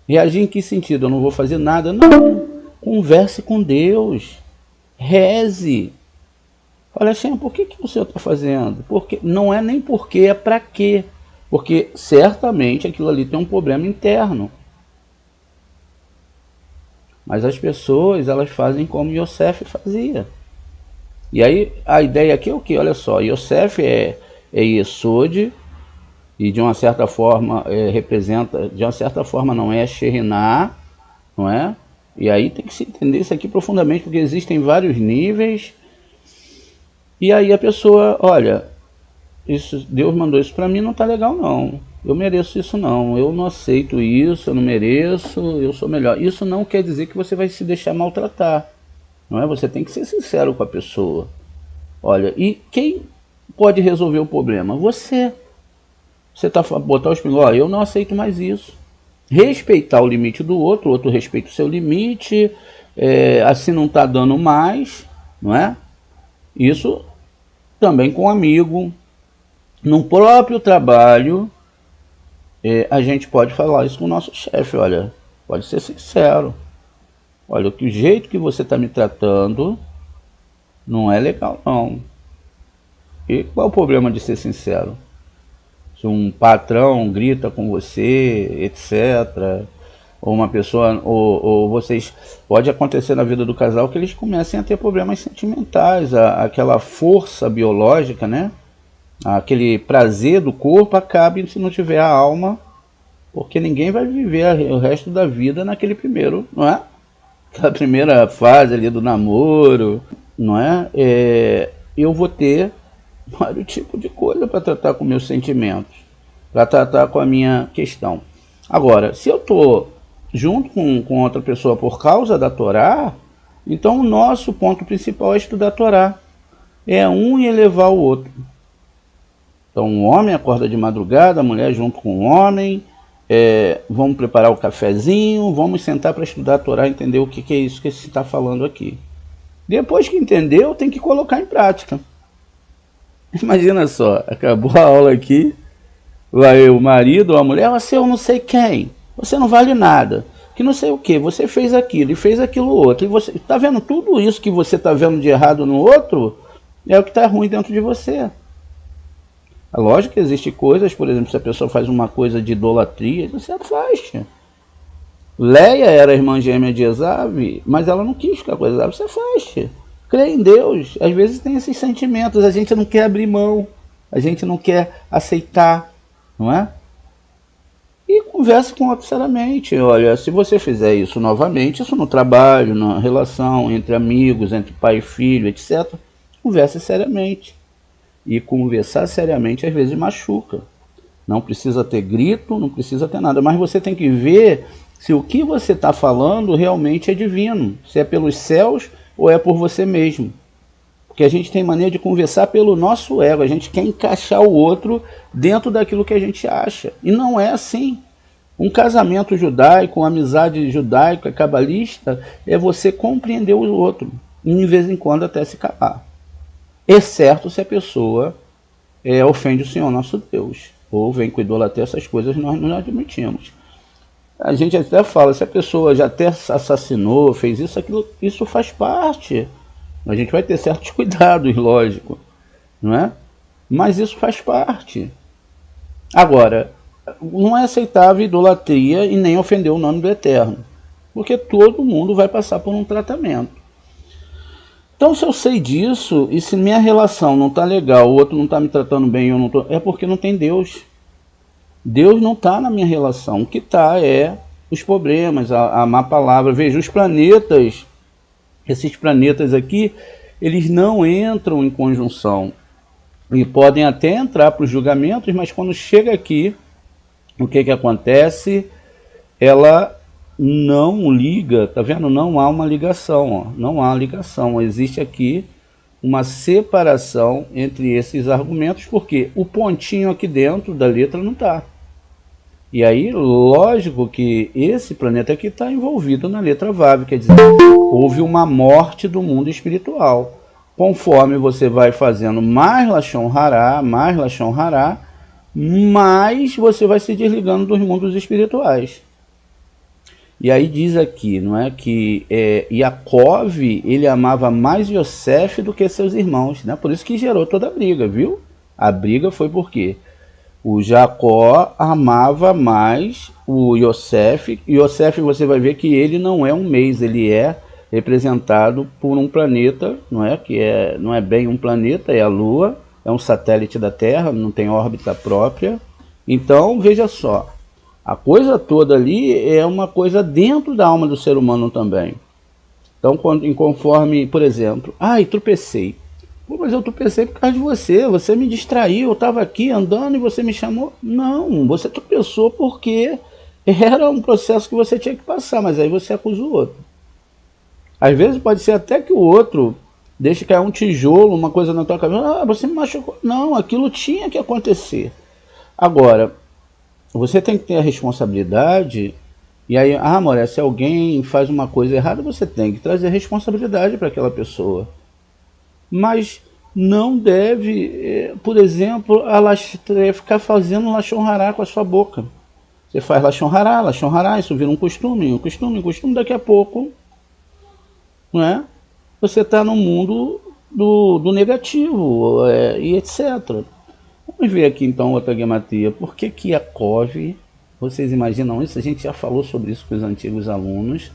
Reagir em que sentido? Eu não vou fazer nada? Não. Converse com Deus. Reze. Fala, Shem, por que o senhor está fazendo? Porque não é nem porque, é para quê. Porque certamente aquilo ali tem um problema interno. Mas as pessoas, elas fazem como Yosef fazia. E aí a ideia aqui é o que? Olha só, Yosef é Yesod, e de uma certa forma representa, de uma certa forma não é Sheriná, não é? E aí tem que se entender isso aqui profundamente, porque existem vários níveis. E aí a pessoa, olha, isso, Deus mandou isso para mim, não tá legal não. Eu mereço isso não, eu não aceito isso, eu não mereço, eu sou melhor. Isso não quer dizer que você vai se deixar maltratar, não é? Você tem que ser sincero com a pessoa. Olha, e quem pode resolver o problema? Você. Você tá botar os pingos, ó, eu não aceito mais isso. Respeitar o limite do outro, o outro respeita o seu limite, assim não tá dando mais, não é? Isso também com um amigo. No próprio trabalho, a gente pode falar isso com o nosso chefe, olha, pode ser sincero. Olha, o jeito que você está me tratando não é legal não. E qual é o problema de ser sincero? Se um patrão grita com você, etc., ou uma pessoa, ou vocês, pode acontecer na vida do casal que eles comecem a ter problemas sentimentais, aquela força biológica, né? Aquele prazer do corpo acabe se não tiver a alma, porque ninguém vai viver o resto da vida naquele primeiro, não é? Aquela primeira fase ali do namoro, não é? Eu vou ter vários tipos de coisa para tratar com meus sentimentos, para tratar com a minha questão. Agora, se eu estou junto com outra pessoa por causa da Torá, então o nosso ponto principal é estudar a Torá. É um elevar o outro. Então o homem acorda de madrugada, a mulher junto com o homem, vamos preparar o cafezinho, vamos sentar para estudar a Torá, entender o que é isso que se está falando aqui. Depois que entendeu, tem que colocar em prática. Imagina só, acabou a aula aqui, vai o marido ou a mulher, você eu não sei quem, você não vale nada, que não sei o que, você fez aquilo e fez aquilo outro, e você está vendo tudo isso que você está vendo de errado no outro, é o que está ruim dentro de você. É lógico que existem coisas, por exemplo, se a pessoa faz uma coisa de idolatria, você afasta. Leia era a irmã gêmea de Esaú, mas ela não quis ficar com Esaú. Você faz. Crê em Deus. Às vezes tem esses sentimentos, a gente não quer abrir mão, a gente não quer aceitar, não é? E converse com o outro seriamente. Olha, se você fizer isso novamente, isso no trabalho, na relação entre amigos, entre pai e filho, etc., converse seriamente. E conversar seriamente às vezes machuca. Não precisa ter grito, não precisa ter nada, mas você tem que ver se o que você está falando realmente é divino, se é pelos céus ou é por você mesmo. Porque a gente tem mania de conversar pelo nosso ego, a gente quer encaixar o outro dentro daquilo que a gente acha. E não é assim. Um casamento judaico, uma amizade judaica, cabalista, é você compreender o outro, e de vez em quando até se calar. Exceto se a pessoa ofende o Senhor nosso Deus, ou vem com idolatria, essas coisas nós não admitimos. A gente até fala, se a pessoa já até assassinou, fez isso, aquilo, isso faz parte. A gente vai ter certos cuidados, lógico, não é? Mas isso faz parte. Agora, não é aceitável idolatria e nem ofender o nome do Eterno, porque todo mundo vai passar por um tratamento. Então, se eu sei disso, e se minha relação não está legal, o outro não está me tratando bem, eu não tô, é porque não tem Deus. Deus não está na minha relação. O que está é os problemas, a má palavra. Veja, os planetas, esses planetas aqui, eles não entram em conjunção. E podem até entrar para os julgamentos, mas quando chega aqui, o que acontece? Ela não liga, tá vendo? Não há uma ligação, ó. Não há ligação. Existe aqui uma separação entre esses argumentos, porque o pontinho aqui dentro da letra não está. E aí, lógico que esse planeta aqui está envolvido na letra Vav, quer dizer, houve uma morte do mundo espiritual. Conforme você vai fazendo mais Lashon Hará, mais você vai se desligando dos mundos espirituais. E aí diz aqui, não é, que Yaakov, ele amava mais Yosef do que seus irmãos, né? Por isso que gerou toda a briga, viu? A briga foi porque o Jacó amava mais o Yosef. Yosef, você vai ver que ele não é um mês, ele é representado por um planeta, não é? Não é bem um planeta, é a Lua, é um satélite da Terra, não tem órbita própria. Então, veja só, a coisa toda ali é uma coisa dentro da alma do ser humano também. Então, conforme, por exemplo, tropecei. Pô, mas eu tropecei por causa de você, você me distraiu, eu estava aqui andando e você me chamou. Não, você tropeçou porque era um processo que você tinha que passar, mas aí você acusa o outro. Às vezes pode ser até que o outro deixe cair um tijolo, uma coisa na tua cabeça. Você me machucou. Não, aquilo tinha que acontecer. Agora, você tem que ter a responsabilidade. E aí, Moré, se alguém faz uma coisa errada, você tem que trazer responsabilidade para aquela pessoa. Mas não deve, por exemplo, ficar fazendo Lashon Hará com a sua boca. Você faz Lashon Hará, isso vira um costume, daqui a pouco, não é? Você está no mundo do negativo, e etc. Vamos ver aqui então outra gematria. Por que Yaakov, vocês imaginam isso? A gente já falou sobre isso com os antigos alunos.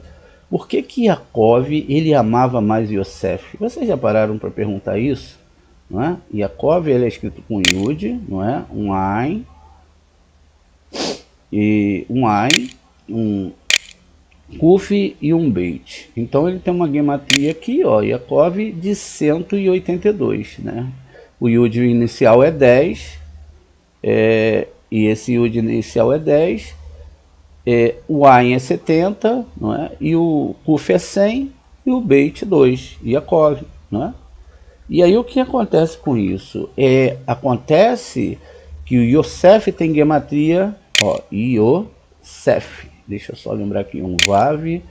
Por que Yaakov, ele amava mais Yosef? Vocês já pararam para perguntar isso? Não é? Yaakov, ele é escrito com Yud, não é? Um Ain, um Kuf e um Beit. Então ele tem uma gematria aqui, ó, Yaakov de 182, né? O Yud inicial é 10, e esse Yud inicial é 10. O Ain é 70, não é? E o Kuf é 100 e o Beit 2, Yaakov, não é? E aí o que acontece com isso? Acontece que o Yosef tem gematria, ó, Yosef. Deixa eu só lembrar aqui, um Vav,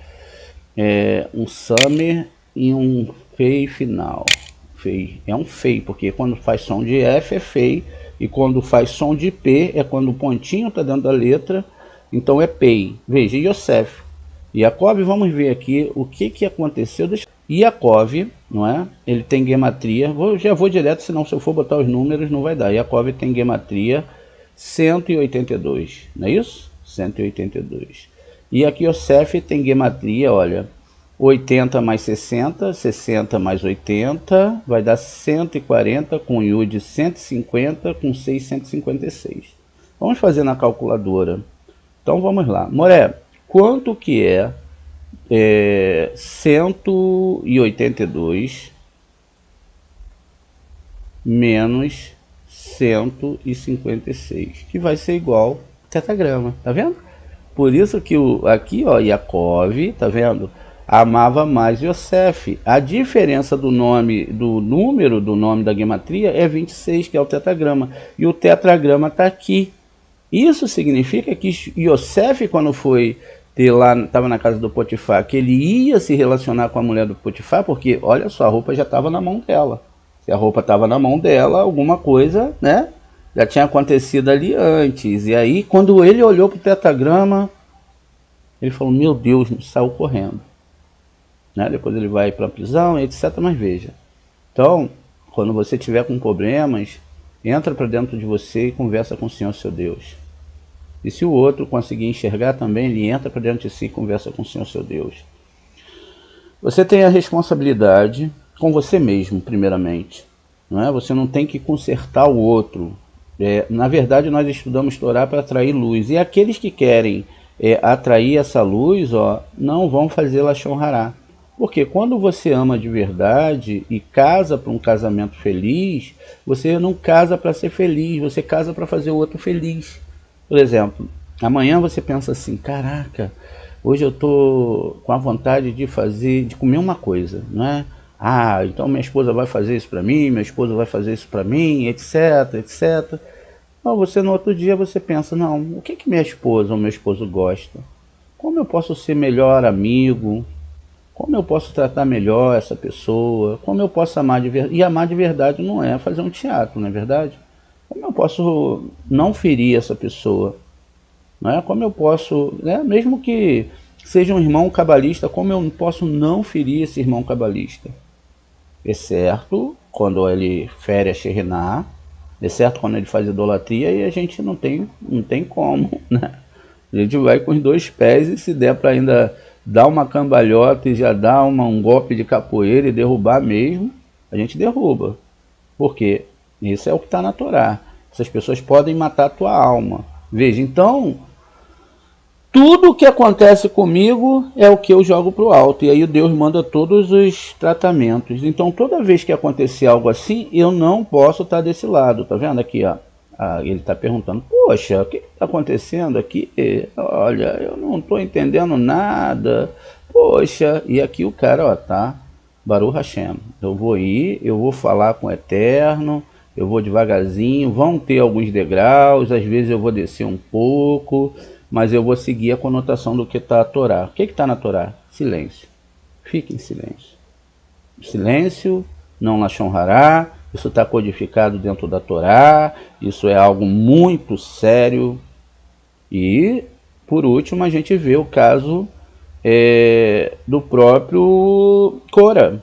um Samer e um Fei final. Fei, é um Fei, porque quando faz som de F é Fei, e quando faz som de P é quando o pontinho está dentro da letra. Então é Pei. Veja, Yosef. Yaakov, vamos ver aqui o que aconteceu. Yaakov, não é? Ele tem gematria. Já vou direto, senão se eu for botar os números não vai dar. Yaakov tem gematria 182, não é isso? 182. E aqui Yosef tem gematria, olha, 80 mais 60, 60 mais 80, vai dar 140, com Yud 150, com 6, 156. Vamos fazer na calculadora. Então vamos lá. Moré, quanto que é 182 menos 156, que vai ser igual tetagrama, tá vendo? Por isso que aqui, ó, Yaakov, tá vendo? Amava mais Yosef. A diferença do nome, do número do nome da gematria é 26, que é o tetagrama. E o tetragrama está aqui. Isso significa que Yosef, quando foi ter lá, estava na casa do Potifar, que ele ia se relacionar com a mulher do Potifar, porque, olha só, a roupa já estava na mão dela. Se a roupa estava na mão dela, alguma coisa, né, já tinha acontecido ali antes. E aí, quando ele olhou para o tetragrama, ele falou, meu Deus, saiu correndo. Né? Depois ele vai para a prisão, etc. Mas veja, então, quando você tiver com problemas, entra para dentro de você e conversa com o Senhor seu Deus. E se o outro conseguir enxergar também, ele entra para dentro de si e conversa com o Senhor seu Deus. Você tem a responsabilidade com você mesmo, primeiramente. Não é? Você não tem que consertar o outro. Na verdade, nós estudamos Torá para atrair luz. E aqueles que querem atrair essa luz, ó, não vão fazer Lashon Hará. Porque quando você ama de verdade e casa para um casamento feliz, você não casa para ser feliz, você casa para fazer o outro feliz. Por exemplo, amanhã você pensa assim, caraca, hoje eu tô com a vontade de comer uma coisa, não é? Ah, então minha esposa vai fazer isso para mim, minha esposa vai fazer isso para mim, etc, etc. Então você no outro dia você pensa, não, o que minha esposa ou meu esposo gosta? Como eu posso ser melhor amigo? Como eu posso tratar melhor essa pessoa? Como eu posso amar de verdade? E amar de verdade não é fazer um teatro, não é verdade? Como eu posso não ferir essa pessoa? Não é? Como eu posso, né? Mesmo que seja um irmão cabalista, como eu posso não ferir esse irmão cabalista? Exceto quando ele fere a Sheriná, exceto quando ele faz idolatria, e a gente não tem como, né? A gente vai com os dois pés e se der para ainda dar uma cambalhota e já dar um golpe de capoeira e derrubar mesmo, a gente derruba. Porque isso é o que está na Torá. Essas pessoas podem matar a tua alma. Veja, então, tudo o que acontece comigo é o que eu jogo para o alto. E aí Deus manda todos os tratamentos. Então, toda vez que acontecer algo assim, eu não posso estar desse lado. Tá vendo aqui, ó? Ele está perguntando, poxa, o que está acontecendo aqui? Olha, eu não estou entendendo nada. Poxa, e aqui o cara, ó, tá? Baruch Hashem. Eu vou ir, eu vou falar com o Eterno, eu vou devagarzinho, vão ter alguns degraus, às vezes eu vou descer um pouco, mas eu vou seguir a conotação do que está a Torá. O que está na Torá? Silêncio. Fique em silêncio. Silêncio, não Lashon Hará. Isso está codificado dentro da Torá, isso é algo muito sério. E, por último, a gente vê o caso do próprio Cora.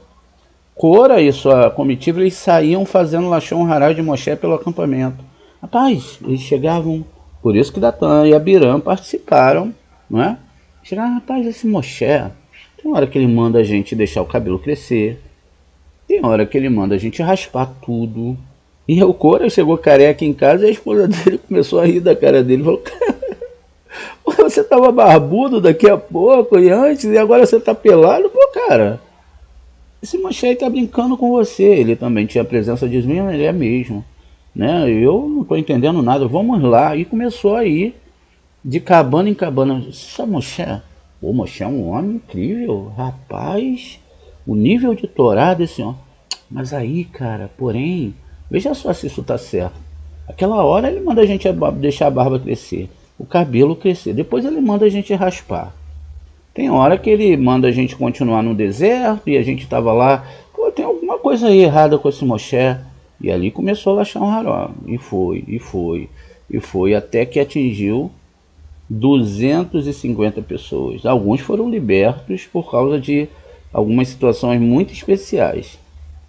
Cora e sua comitiva, eles saíam fazendo Lashon Hará de Moshe pelo acampamento. Rapaz, eles chegavam, por isso que Datã e Abiram participaram, não é? Chegavam, rapaz, esse Moshe, tem hora que ele manda a gente deixar o cabelo crescer, tem hora que ele manda a gente raspar tudo. E o Cora chegou careca em casa e a esposa dele começou a rir da cara dele. Falou, cara, você tava barbudo daqui a pouco e antes, e agora você tá pelado? Pô, cara, esse Moshe aí tá brincando com você. Ele também tinha presença de mim, ele é mesmo. Né? Eu não tô entendendo nada, vamos lá. E começou a ir de cabana em cabana. Esse Moshe, o Moshe é um homem incrível, rapaz. O nível de Torá desse homem. Mas aí, cara, porém, veja só se isso está certo. Aquela hora ele manda a gente deixar a barba crescer, o cabelo crescer. Depois ele manda a gente raspar. Tem hora que ele manda a gente continuar no deserto e a gente estava lá. Pô, tem alguma coisa aí errada com esse Moshe. E ali começou a Lashon Hará. E foi, até que atingiu 250 pessoas. Alguns foram libertos por causa de algumas situações muito especiais,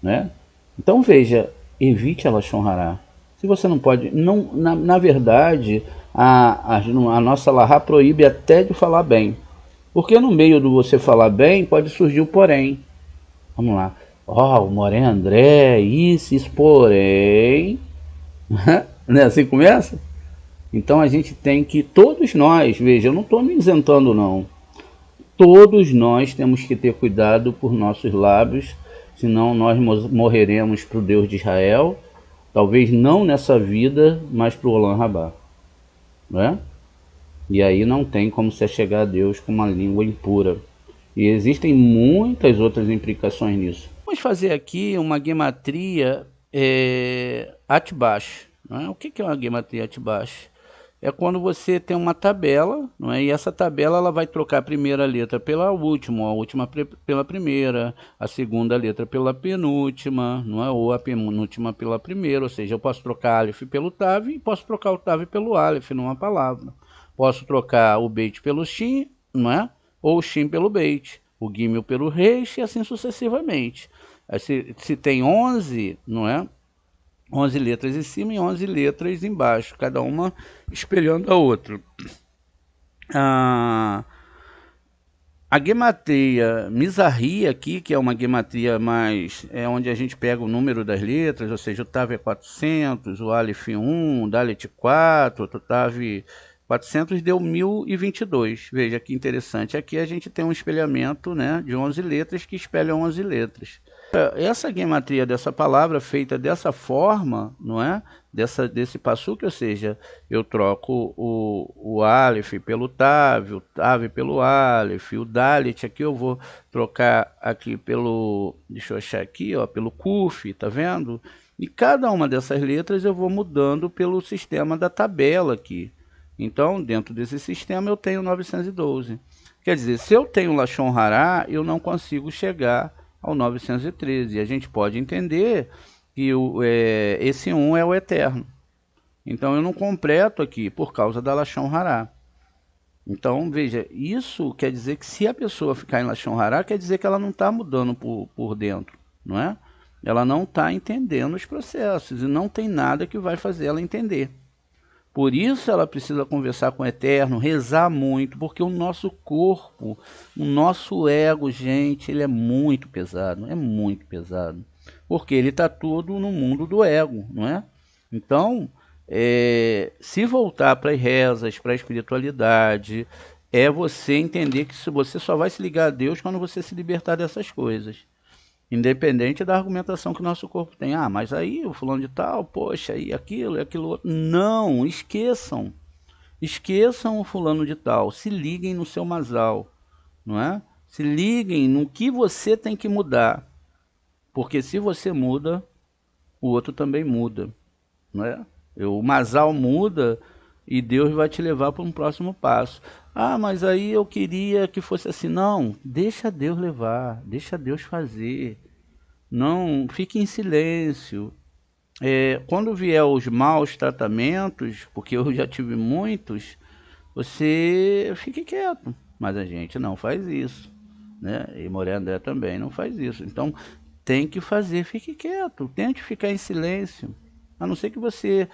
né? Então veja, evite a Lashon Hará. Se você não pode, não, na verdade, a nossa Lahá proíbe até de falar bem. Porque no meio do você falar bem, pode surgir o porém. Vamos lá. Ó, o Moré André, isso, porém. Não é assim que começa? Então a gente tem que, todos nós, veja, eu não estou me isentando não. Todos nós temos que ter cuidado por nossos lábios, senão nós morreremos para o Deus de Israel, talvez não nessa vida, mas para o Olam Rabá. Não é? E aí não tem como se chegar a Deus com uma língua impura. E existem muitas outras implicações nisso. Vamos fazer aqui uma gematria Atbash. Não é? O que é uma gematria Atbash? É quando você tem uma tabela, não é? E essa tabela ela vai trocar a primeira letra pela última, a última pela primeira, a segunda letra pela penúltima, não é? Ou a penúltima pela primeira, ou seja, eu posso trocar Aleph pelo Tav e posso trocar o Tav pelo Aleph numa palavra. Posso trocar o Beit pelo Shin, não é? Ou o Shin pelo Beit, o Gimel pelo Reish e assim sucessivamente. Aí, se tem 11, não é? 11 letras em cima e 11 letras embaixo, cada uma espelhando a outra. A gematria Mizrahi aqui, que é uma gematria mais, onde a gente pega o número das letras, ou seja, o Tav é 400, o Aleph 1, o Dalet 4, o Tav 400 deu 1022. Veja que interessante, aqui a gente tem um espelhamento, né, de 11 letras que espelham 11 letras. Essa gematria dessa palavra feita dessa forma, não é? Desse passuque, ou seja, eu troco o Aleph pelo Tav, o Tav pelo Aleph, o Dalet aqui eu vou trocar aqui pelo, deixa eu achar aqui, ó, pelo Kuf, tá vendo? E cada uma dessas letras eu vou mudando pelo sistema da tabela aqui. Então, dentro desse sistema eu tenho 912. Quer dizer, se eu tenho Lashon Hará, eu não consigo chegar ao 913. E a gente pode entender que esse 1 é o eterno. Então eu não completo aqui por causa da Lashon Hará. Então, veja, isso quer dizer que se a pessoa ficar em Lashon Hará, quer dizer que ela não está mudando por dentro, não é? Ela não está entendendo os processos e não tem nada que vai fazer ela entender. Por isso ela precisa conversar com o Eterno, rezar muito, porque o nosso corpo, o nosso ego, gente, ele é muito pesado, porque ele está todo no mundo do ego, não é? Então, se voltar para as rezas, para a espiritualidade, é você entender que você só vai se ligar a Deus quando você se libertar dessas coisas. Independente da argumentação que o nosso corpo tem. Ah, mas aí o fulano de tal, poxa, e aquilo outro. Não, esqueçam. Esqueçam o fulano de tal. Se liguem no seu masal, não é? Se liguem no que você tem que mudar. Porque se você muda, o outro também muda, não é? O masal muda e Deus vai te levar para um próximo passo. Ah, mas aí eu queria que fosse assim. Não, deixa Deus levar, deixa Deus fazer. Não, fique em silêncio. Quando vier os maus tratamentos, porque eu já tive muitos, você fique quieto. Mas a gente não faz isso, né? E Moré André também não faz isso. Então tem que fazer, fique quieto, tente ficar em silêncio. A não ser que você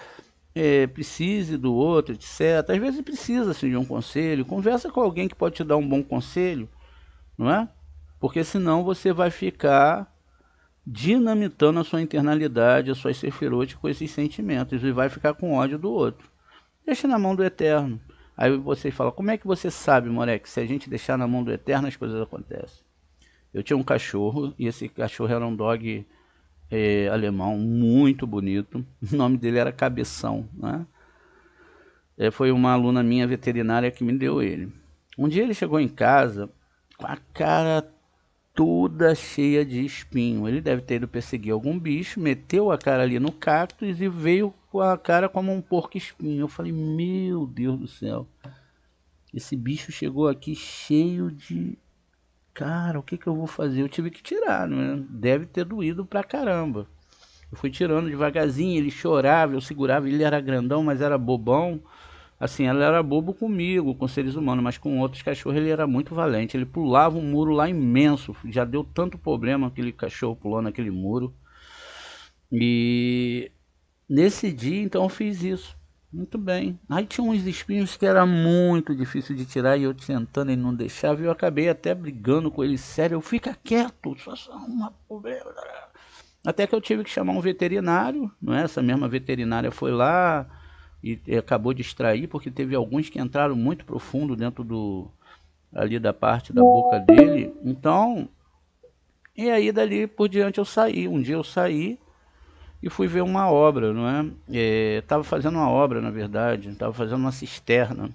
precise do outro, etc. Às vezes precisa assim, de um conselho. Conversa com alguém que pode te dar um bom conselho, não é? Porque senão você vai ficar dinamitando a sua internalidade, a sua sefirot com esses sentimentos e vai ficar com ódio do outro. Deixa na mão do Eterno. Aí você fala, como é que você sabe, Moreque, se a gente deixar na mão do Eterno as coisas acontecem? Eu tinha um cachorro e esse cachorro era um dog alemão muito bonito. O nome dele era Cabeção, né? Foi uma aluna minha veterinária que me deu ele. Um dia ele chegou em casa com a cara toda cheia de espinho. Ele deve ter ido perseguir algum bicho, meteu a cara ali no cactus e veio com a cara como um porco espinho. Eu falei, meu Deus do céu, esse bicho chegou aqui cheio de... Cara, o que eu vou fazer? Eu tive que tirar, né? Deve ter doído pra caramba. Eu fui tirando devagarzinho, ele chorava, eu segurava, ele era grandão, mas era bobão. Assim, ela era bobo comigo, com seres humanos, mas com outros cachorros ele era muito valente. Ele pulava um muro lá imenso, já deu tanto problema aquele cachorro pulando aquele muro. E nesse dia, então, eu fiz isso. Muito bem. Aí tinha uns espinhos que era muito difícil de tirar e eu tentando e não deixava. E eu acabei até brigando com ele sério. Eu fica quieto, só uma problema. Até que eu tive que chamar um veterinário, não é? Essa mesma veterinária foi lá e acabou de extrair, porque teve alguns que entraram muito profundo dentro ali da parte da boca dele. Então, e aí dali por diante eu saí. Um dia eu saí e fui ver uma obra, não é? Estava fazendo uma obra, na verdade, estava fazendo uma cisterna.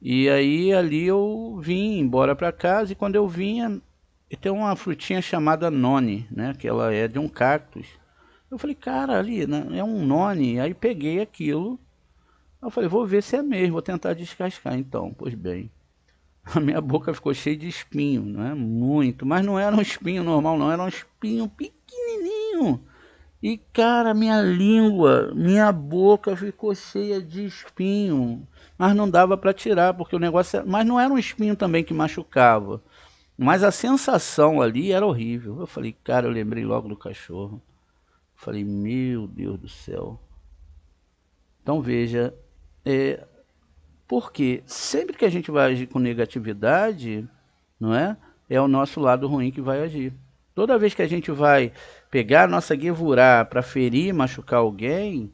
E aí ali eu vim embora para casa e quando eu vinha, tem uma frutinha chamada noni, né? Que ela é de um cactus. Eu falei, cara, ali né, é um noni. Aí peguei aquilo. Eu falei, vou ver se é mesmo, vou tentar descascar. Então, pois bem, a minha boca ficou cheia de espinho, não é? Muito, mas não era um espinho normal, não, era um espinho pequenininho. E cara, minha língua, minha boca ficou cheia de espinho, mas não dava para tirar, porque o negócio, mas não era um espinho também que machucava, mas a sensação ali era horrível. Eu falei, cara, eu lembrei logo do cachorro. Eu falei, meu Deus do céu. Então veja, porque sempre que a gente vai agir com negatividade, não é? É o nosso lado ruim que vai agir. Toda vez que a gente vai pegar a nossa guevurá para ferir, machucar alguém,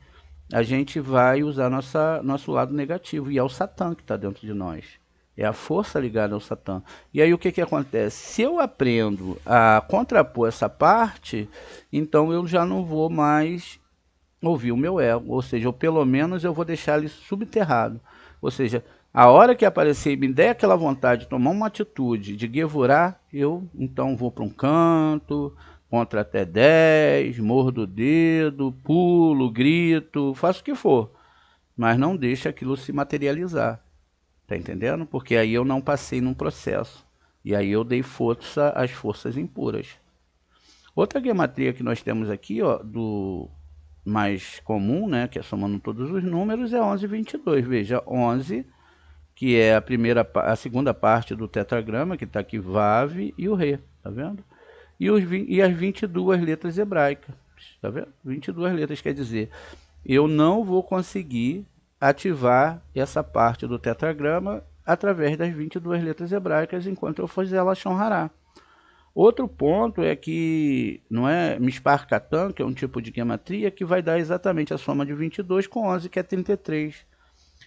a gente vai usar nosso lado negativo. E é o Satã que está dentro de nós. É a força ligada ao Satã. E aí o que acontece? Se eu aprendo a contrapor essa parte, então eu já não vou mais ouvir o meu ego. Ou seja, ou pelo menos eu vou deixar ele subterrado. Ou seja, a hora que aparecer e me der aquela vontade de tomar uma atitude, de guevurar, eu então vou para um canto, contra até 10, mordo o dedo, pulo, grito, faço o que for. Mas não deixa aquilo se materializar. Tá entendendo? Porque aí eu não passei num processo. E aí eu dei força às forças impuras. Outra gematria que nós temos aqui, ó, do mais comum, né, que é somando todos os números, é 1122. Veja, 11, que é a segunda parte do tetragrama, que está aqui Vav e o Re, tá vendo? E as 22 letras hebraicas, tá vendo? 22 letras, quer dizer, eu não vou conseguir ativar essa parte do tetragrama através das 22 letras hebraicas enquanto eu fizer Lashon Hará. Outro ponto é que não é Mispar Katan, que é um tipo de gematria, que vai dar exatamente a soma de 22 com 11, que é 33.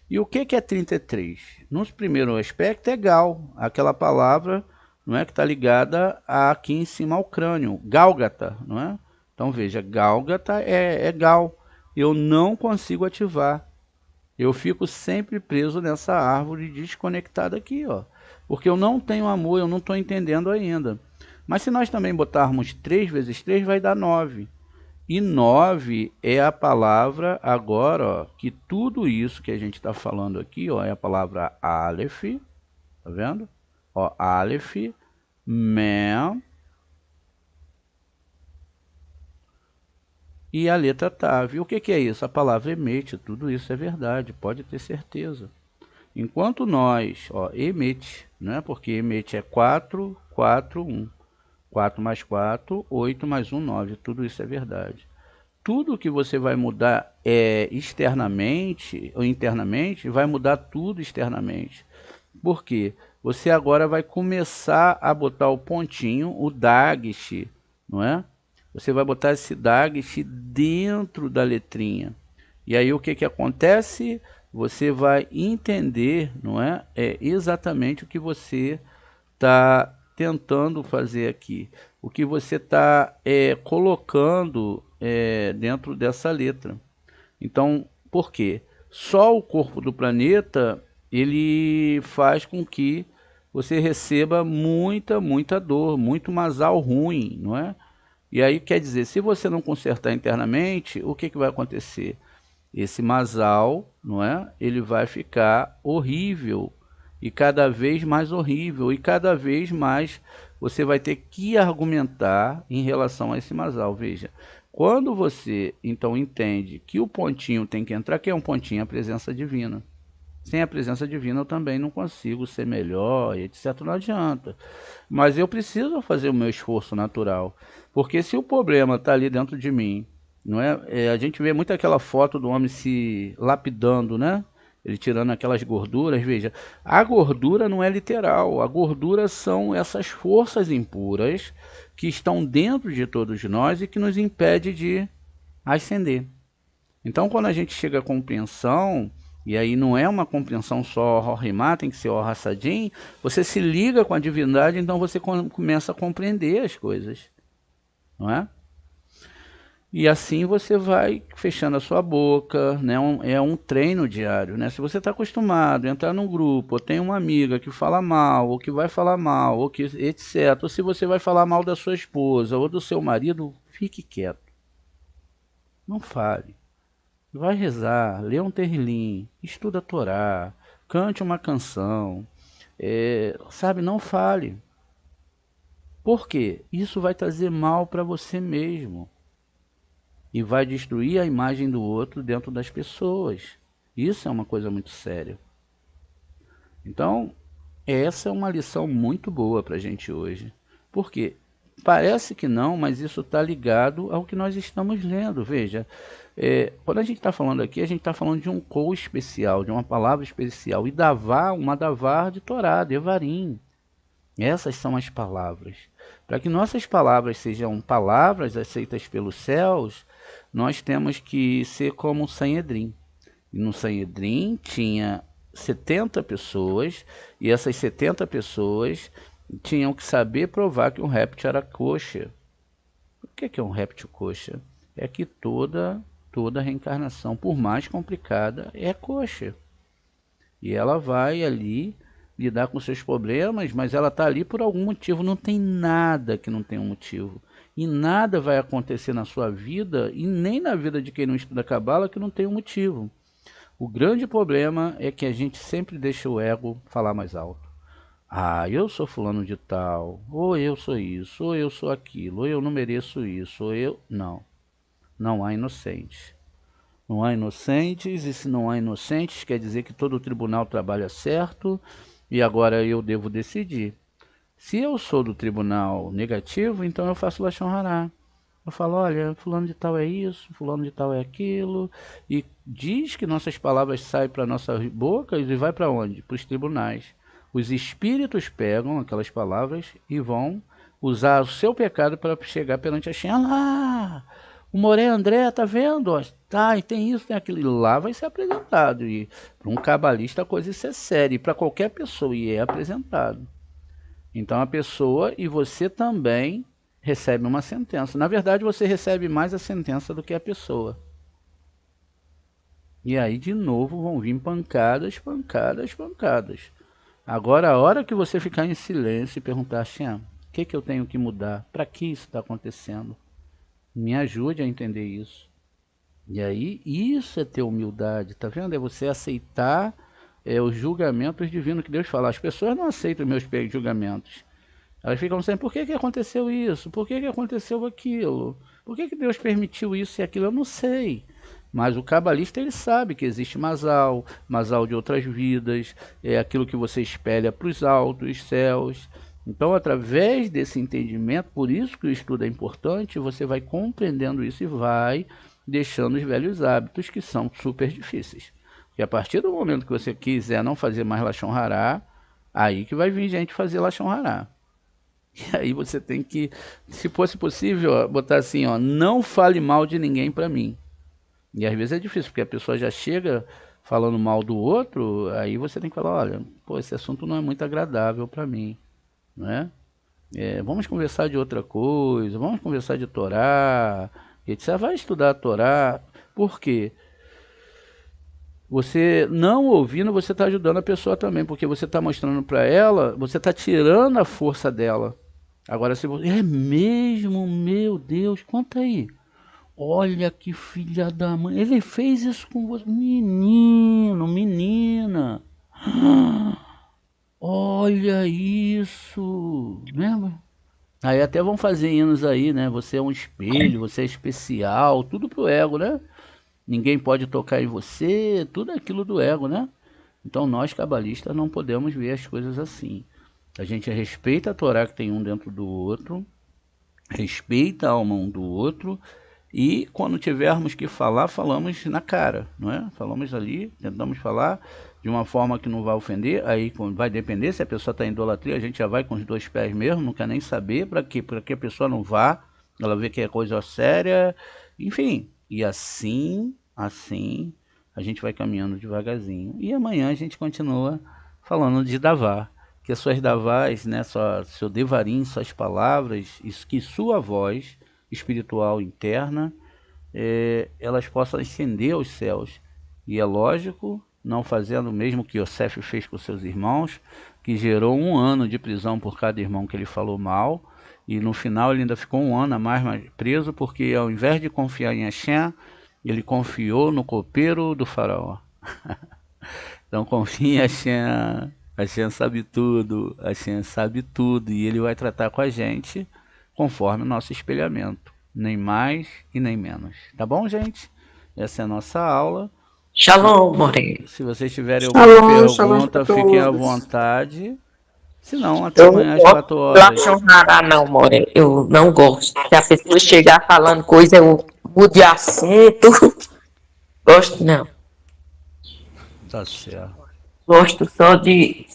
E o que é 33? No primeiro aspecto é Gal, aquela palavra não é, que está ligada aqui em cima ao crânio, Gálgata, não é? Então veja, Gálgata é Gal. Eu não consigo ativar. Eu fico sempre preso nessa árvore desconectada aqui, ó. Porque eu não tenho amor, eu não estou entendendo ainda. Mas se nós também botarmos 3 vezes 3, vai dar 9. E 9 é a palavra agora, ó, que tudo isso que a gente está falando aqui, ó, é a palavra Aleph, tá vendo? Ó, Aleph, Mem e a letra Tav. E o que é isso? A palavra Emet, tudo isso é verdade, pode ter certeza. Enquanto nós, ó, Emet, né? Porque Emet é 4, 4, 1. 4 mais 4, 8 mais 1, 9. Tudo isso é verdade. Tudo que você vai mudar externamente ou internamente, vai mudar tudo externamente. Por quê? Você agora vai começar a botar o pontinho, o Dagish, não é? Você vai botar esse Dagish dentro da letrinha. E aí o que acontece? Você vai entender, não é? Exatamente o que você está tentando fazer aqui, o que você está colocando dentro dessa letra. Então, por quê? Só o corpo do planeta ele faz com que você receba muita dor, muito masal ruim, não é? E aí quer dizer, se você não consertar internamente, o que vai acontecer? Esse masal, não é? Ele vai ficar horrível e cada vez mais horrível e cada vez mais você vai ter que argumentar em relação a esse masal. Veja, quando você então entende que o pontinho tem que entrar, que é um pontinho, a presença divina. Sem a presença divina eu também não consigo ser melhor, etc. Não adianta. Mas eu preciso fazer o meu esforço natural. Porque se o problema está ali dentro de mim, não é? A gente vê muito aquela foto do homem se lapidando, né? Ele tirando aquelas gorduras. Veja, a gordura não é literal. A gordura são essas forças impuras que estão dentro de todos nós e que nos impede de ascender. Então, quando a gente chega à compreensão, e aí não é uma compreensão só Rorimá, tem que ser o Hassadim, você se liga com a divindade, então você começa a compreender as coisas, não é? E assim você vai fechando a sua boca, né? É um treino diário, né? Se você está acostumado a entrar num grupo, ou tem uma amiga que fala mal, ou que vai falar mal, ou que etc. Ou se você vai falar mal da sua esposa ou do seu marido, fique quieto. Não fale. Vai rezar, lê um terrilim, estuda a Torá, cante uma canção, sabe? Não fale. Por quê? Isso vai trazer mal para você mesmo. E vai destruir a imagem do outro dentro das pessoas. Isso é uma coisa muito séria. Então, essa é uma lição muito boa para a gente hoje. Por quê? Parece que não, mas isso está ligado ao que nós estamos lendo. Veja, quando a gente está falando aqui, a gente está falando de um cor especial, de uma palavra especial. E davar, uma davar de Torá, Devarim. Essas são as palavras. Para que nossas palavras sejam palavras aceitas pelos céus, nós temos que ser como o Sanhedrin. E no Sanhedrin tinha 70 pessoas, e essas 70 pessoas tinham que saber provar que um réptil era coxa. O que é um réptil coxa? É que toda reencarnação, por mais complicada, é coxa. E ela vai ali lidar com seus problemas, mas ela está ali por algum motivo. Não tem nada que não tenha um motivo. E nada vai acontecer na sua vida, e nem na vida de quem não estuda Cabala, que não tem um motivo. O grande problema é que a gente sempre deixa o ego falar mais alto. Ah, eu sou fulano de tal, ou eu sou isso, ou eu sou aquilo, ou eu não mereço isso, ou eu... Não, não há inocentes. Não há inocentes, e se não há inocentes, quer dizer que todo o tribunal trabalha certo, e agora eu devo decidir. Se eu sou do tribunal negativo, então eu faço Lashon Hará. Eu falo, olha, fulano de tal é isso, fulano de tal é aquilo, e diz que nossas palavras saem para nossas bocas e vai para onde? Para os tribunais. Os espíritos pegam aquelas palavras e vão usar o seu pecado para chegar perante a Hashem. Ah lá, o Moré André, tá vendo? Tá, e tem isso, tem aquilo. E lá vai ser apresentado. E para um cabalista a coisa isso é séria, e para qualquer pessoa, e é apresentado. Então a pessoa e você também recebe uma sentença. Na verdade, você recebe mais a sentença do que a pessoa. E aí, de novo, vão vir pancadas, pancadas, pancadas. Agora, a hora que você ficar em silêncio e perguntar, Hashem, o que eu tenho que mudar? Para que isso está acontecendo? Me ajude a entender isso. E aí, isso é ter humildade, tá vendo? É você aceitar os julgamentos divinos que Deus fala. As pessoas não aceitam meus julgamentos. Elas ficam sempre, por que aconteceu isso? Por que aconteceu aquilo? Por que Deus permitiu isso e aquilo? Eu não sei. Mas o cabalista, ele sabe que existe Masal de outras vidas, é aquilo que você espelha para os altos céus. Então, através desse entendimento, por isso que o estudo é importante, você vai compreendendo isso e vai deixando os velhos hábitos que são super difíceis. E a partir do momento que você quiser não fazer mais Lashon Hará, aí que vai vir gente fazer Lashon Hará. E aí você tem que, se fosse possível, ó, botar assim, ó, não fale mal de ninguém para mim. E às vezes é difícil, porque a pessoa já chega falando mal do outro, aí você tem que falar, olha, pô, esse assunto não é muito agradável para mim, né? Vamos conversar de outra coisa, vamos conversar de Torá, e você vai estudar a Torá, por quê? Você não ouvindo, você está ajudando a pessoa também, porque você está mostrando para ela, você está tirando a força dela. Agora, se você... É mesmo, meu Deus, conta aí. Olha que filha da mãe. Ele fez isso com você. Menino, menina. Olha isso. Lembra? Aí até vão fazer hinos aí, né? Você é um espelho, você é especial. Tudo pro ego, né? Ninguém pode tocar em você. Tudo aquilo do ego, né? Então nós, cabalistas, não podemos ver as coisas assim. A gente respeita a Torá que tem um dentro do outro, respeita a alma um do outro E quando tivermos que falar, falamos na cara, não é? Falamos ali, tentamos falar de uma forma que não vai ofender, aí vai depender se a pessoa está em idolatria, a gente já vai com os 2 pés mesmo, não quer nem saber, para quê? Para que a pessoa não vá, ela vê que é coisa séria, enfim. E assim a gente vai caminhando devagarzinho. E amanhã a gente continua falando de Davá, que as suas Davás, né, seu devarim, suas palavras, isso, que sua voz espiritual interna, elas possam ascender aos céus. E é lógico, não fazendo o mesmo que Yosef fez com seus irmãos, que gerou 1 ano de prisão por cada irmão que ele falou mal, e no final ele ainda ficou 1 ano a mais preso, porque ao invés de confiar em Hashem, ele confiou no copeiro do faraó. Então confia em Hashem, Hashem sabe tudo, e ele vai tratar com a gente conforme o nosso espelhamento, nem mais e nem menos. Tá bom, gente? Essa é a nossa aula. Shalom, More. Se vocês tiverem alguma pergunta, fiquem à vontade. Se não, até amanhã às 4 horas. Não, More. Eu não gosto. Se a pessoa chegar falando coisa, eu mudo de assunto. Gosto não. Tá certo. Gosto só de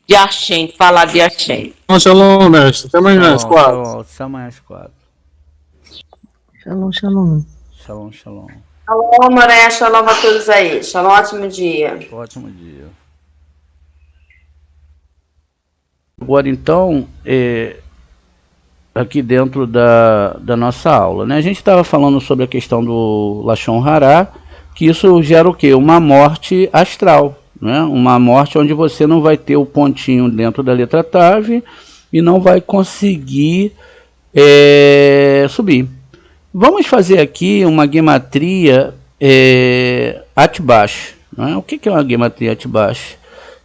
Hashem, falar de Hashem. Shalom, mestre. Até amanhã às 4. Até amanhã às 4. Shalom, shalom. Shalom, shalom. Shalom, Moré, shalom a todos aí. Shalom, ótimo dia. Ótimo dia. Agora, então, aqui dentro da nossa aula, né? A gente estava falando sobre a questão do Lashon Hará, que isso gera o quê? Uma morte astral, né? Uma morte onde você não vai ter o pontinho dentro da letra Tav e não vai conseguir subir. Vamos fazer aqui uma gematria Atbash. Não é? O que é uma gematria Atbash?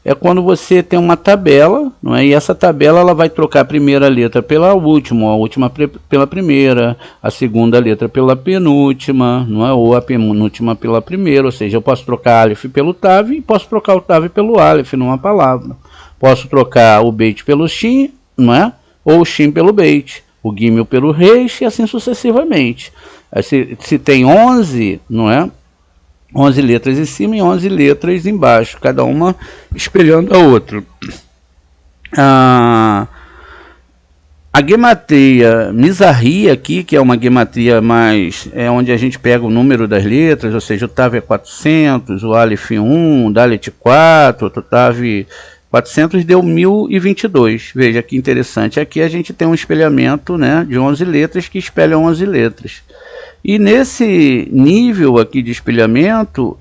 É quando você tem uma tabela, não é? E essa tabela ela vai trocar a primeira letra pela última, a última pela primeira, a segunda letra pela penúltima, não é? Ou a penúltima pela primeira, ou seja, eu posso trocar Aleph pelo Tav e posso trocar o Tav pelo Aleph numa palavra. Posso trocar o Beit pelo Shin, não é? Ou o Shin pelo Beit, o Gimel pelo Reish e assim sucessivamente. Se tem 11, não é? 11 letras em cima e 11 letras embaixo, cada uma espelhando a outra. A gematria Mizrahi aqui, que é uma gematria mais, onde a gente pega o número das letras, ou seja, o Tav é 400, o Aleph 1, o Dalet 4, o Tav 400 deu 1022. Veja que interessante, aqui a gente tem um espelhamento, né, de 11 letras que espelham 11 letras. E nesse nível aqui de espelhamento,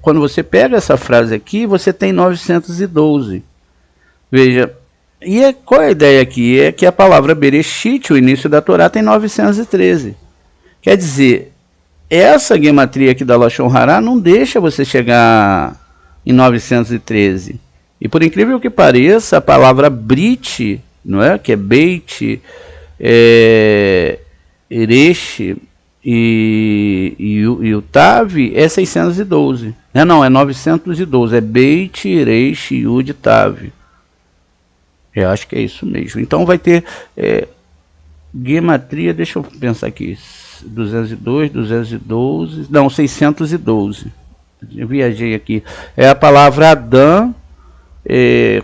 quando você pega essa frase aqui, você tem 912. Veja, e qual é a ideia aqui? É que a palavra Bereshit, o início da Torá, tem 913. Quer dizer, essa gematria aqui da Lashon Hará não deixa você chegar em 913. E por incrível que pareça, a palavra Brit, não é? Que é Beit, Eresh, e o Tav é 612. Não, é 912. É Beit, Reish, Yud, Tav. Eu acho que é isso mesmo. Então vai ter gematria, deixa eu pensar aqui. 202, 212, não, 612. Eu viajei aqui. É a palavra Adão,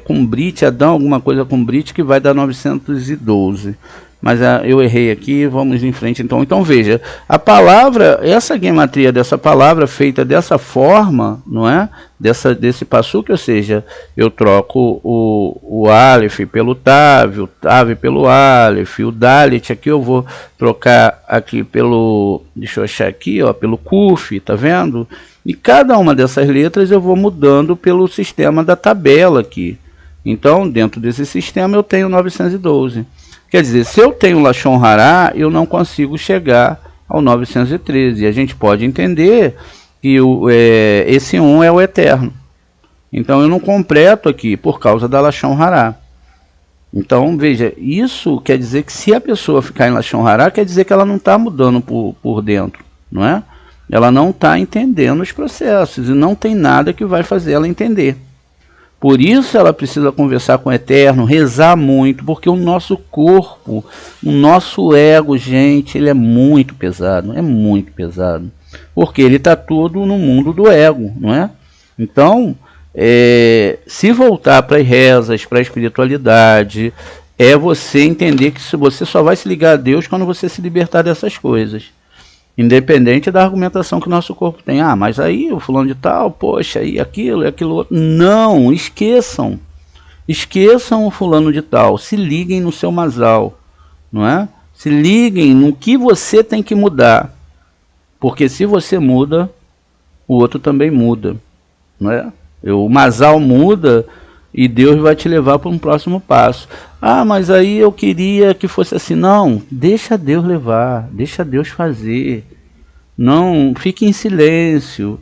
com Brit, Adão, alguma coisa com Brit, que vai dar 912. Mas eu errei aqui, vamos em frente então. Então veja, a palavra, essa gematria dessa palavra feita dessa forma, não é? Desse passuque, ou seja, eu troco o Aleph pelo Tav, o Tav pelo Aleph, o Dalet aqui eu vou trocar aqui pelo, deixa eu achar aqui, ó, pelo Kuf, tá vendo? E cada uma dessas letras eu vou mudando pelo sistema da tabela aqui. Então, dentro desse sistema eu tenho 912. Quer dizer, se eu tenho Lashon Hará, eu não consigo chegar ao 913. E a gente pode entender que esse 1 é o eterno. Então eu não completo aqui por causa da Lashon Hará. Então, veja, isso quer dizer que se a pessoa ficar em Lashon Hará, quer dizer que ela não está mudando por dentro, não é? Ela não está entendendo os processos e não tem nada que vai fazer ela entender. Por isso ela precisa conversar com o Eterno, rezar muito, porque o nosso corpo, o nosso ego, gente, ele é muito pesado, porque ele está todo no mundo do ego, não é? Então, se voltar para as rezas, para a espiritualidade, é você entender que você só vai se ligar a Deus quando você se libertar dessas coisas. Independente da argumentação que o nosso corpo tem. Ah, mas aí o fulano de tal, poxa, e aquilo outro. Não, esqueçam. Esqueçam o fulano de tal. Se liguem no seu masal, não é? Se liguem no que você tem que mudar. Porque se você muda, o outro também muda, não é? O masal muda e Deus vai te levar para um próximo passo. Ah, mas aí eu queria que fosse assim. Não, deixa Deus levar, deixa Deus fazer. Não, fique em silêncio.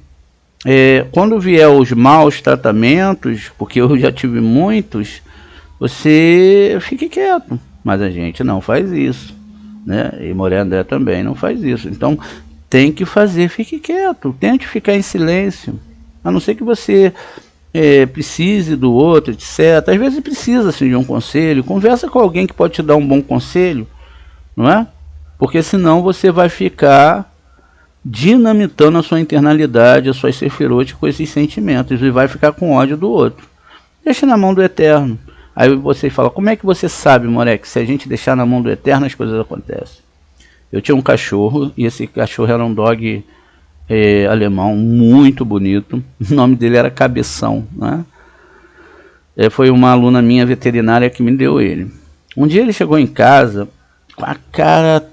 Quando vier os maus tratamentos, porque eu já tive muitos, você fique quieto. Mas a gente não faz isso, né? E Moré André também não faz isso. Então tem que fazer, fique quieto, tente ficar em silêncio. A não ser que você precise do outro, etc. Às vezes precisa assim, de um conselho. Conversa com alguém que pode te dar um bom conselho, não é? Porque senão você vai ficar dinamitando a sua internalidade, a sua sefirote com esses sentimentos e vai ficar com ódio do outro. Deixa na mão do Eterno. Aí você fala, como é que você sabe, Moré, que se a gente deixar na mão do Eterno as coisas acontecem? Eu tinha um cachorro e esse cachorro era um dog alemão muito bonito. O nome dele era Cabeção, né? Foi uma aluna minha veterinária que me deu ele. Um dia ele chegou em casa com a cara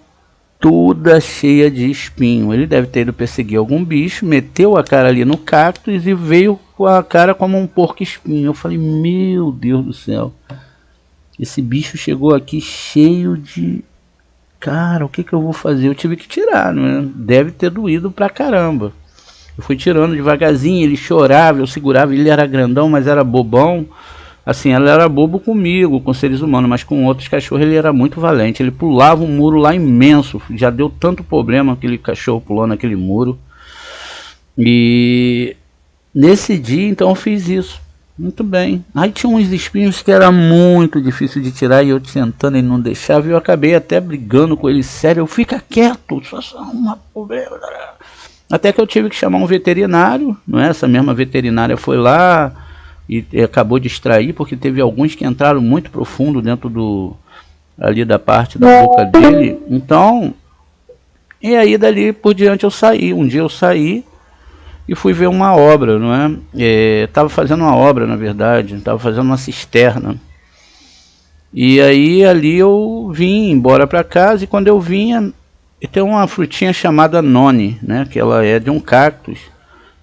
toda cheia de espinho. Ele deve ter ido perseguir algum bicho, meteu a cara ali no cactus e veio com a cara como um porco espinho. Eu falei, meu Deus do céu, esse bicho chegou aqui cheio de... Cara, o que eu vou fazer? Eu tive que tirar, né? Deve ter doído pra caramba. Eu fui tirando devagarzinho, ele chorava, eu segurava, ele era grandão, mas era bobão. Assim, ele era bobo comigo, com seres humanos, mas com outros cachorros ele era muito valente. Ele pulava um muro lá imenso, já deu tanto problema aquele cachorro pulando aquele muro. E nesse dia, então, eu fiz isso. Muito bem. Aí tinha uns espinhos que era muito difícil de tirar e eu tentando, ele não deixava. E eu acabei até brigando com ele, sério. Eu, fica quieto, só uma problema. Até que eu tive que chamar um veterinário, não é? Essa mesma veterinária foi lá e acabou de extrair, porque teve alguns que entraram muito profundo dentro ali da parte da boca dele. Então, e aí dali por diante eu saí. Um dia eu saí e fui ver uma obra, não é? Estava fazendo uma obra, na verdade, estava fazendo uma cisterna. E aí ali eu vim embora para casa, e quando eu vinha, tem uma frutinha chamada noni, né? Que ela é de um cactus.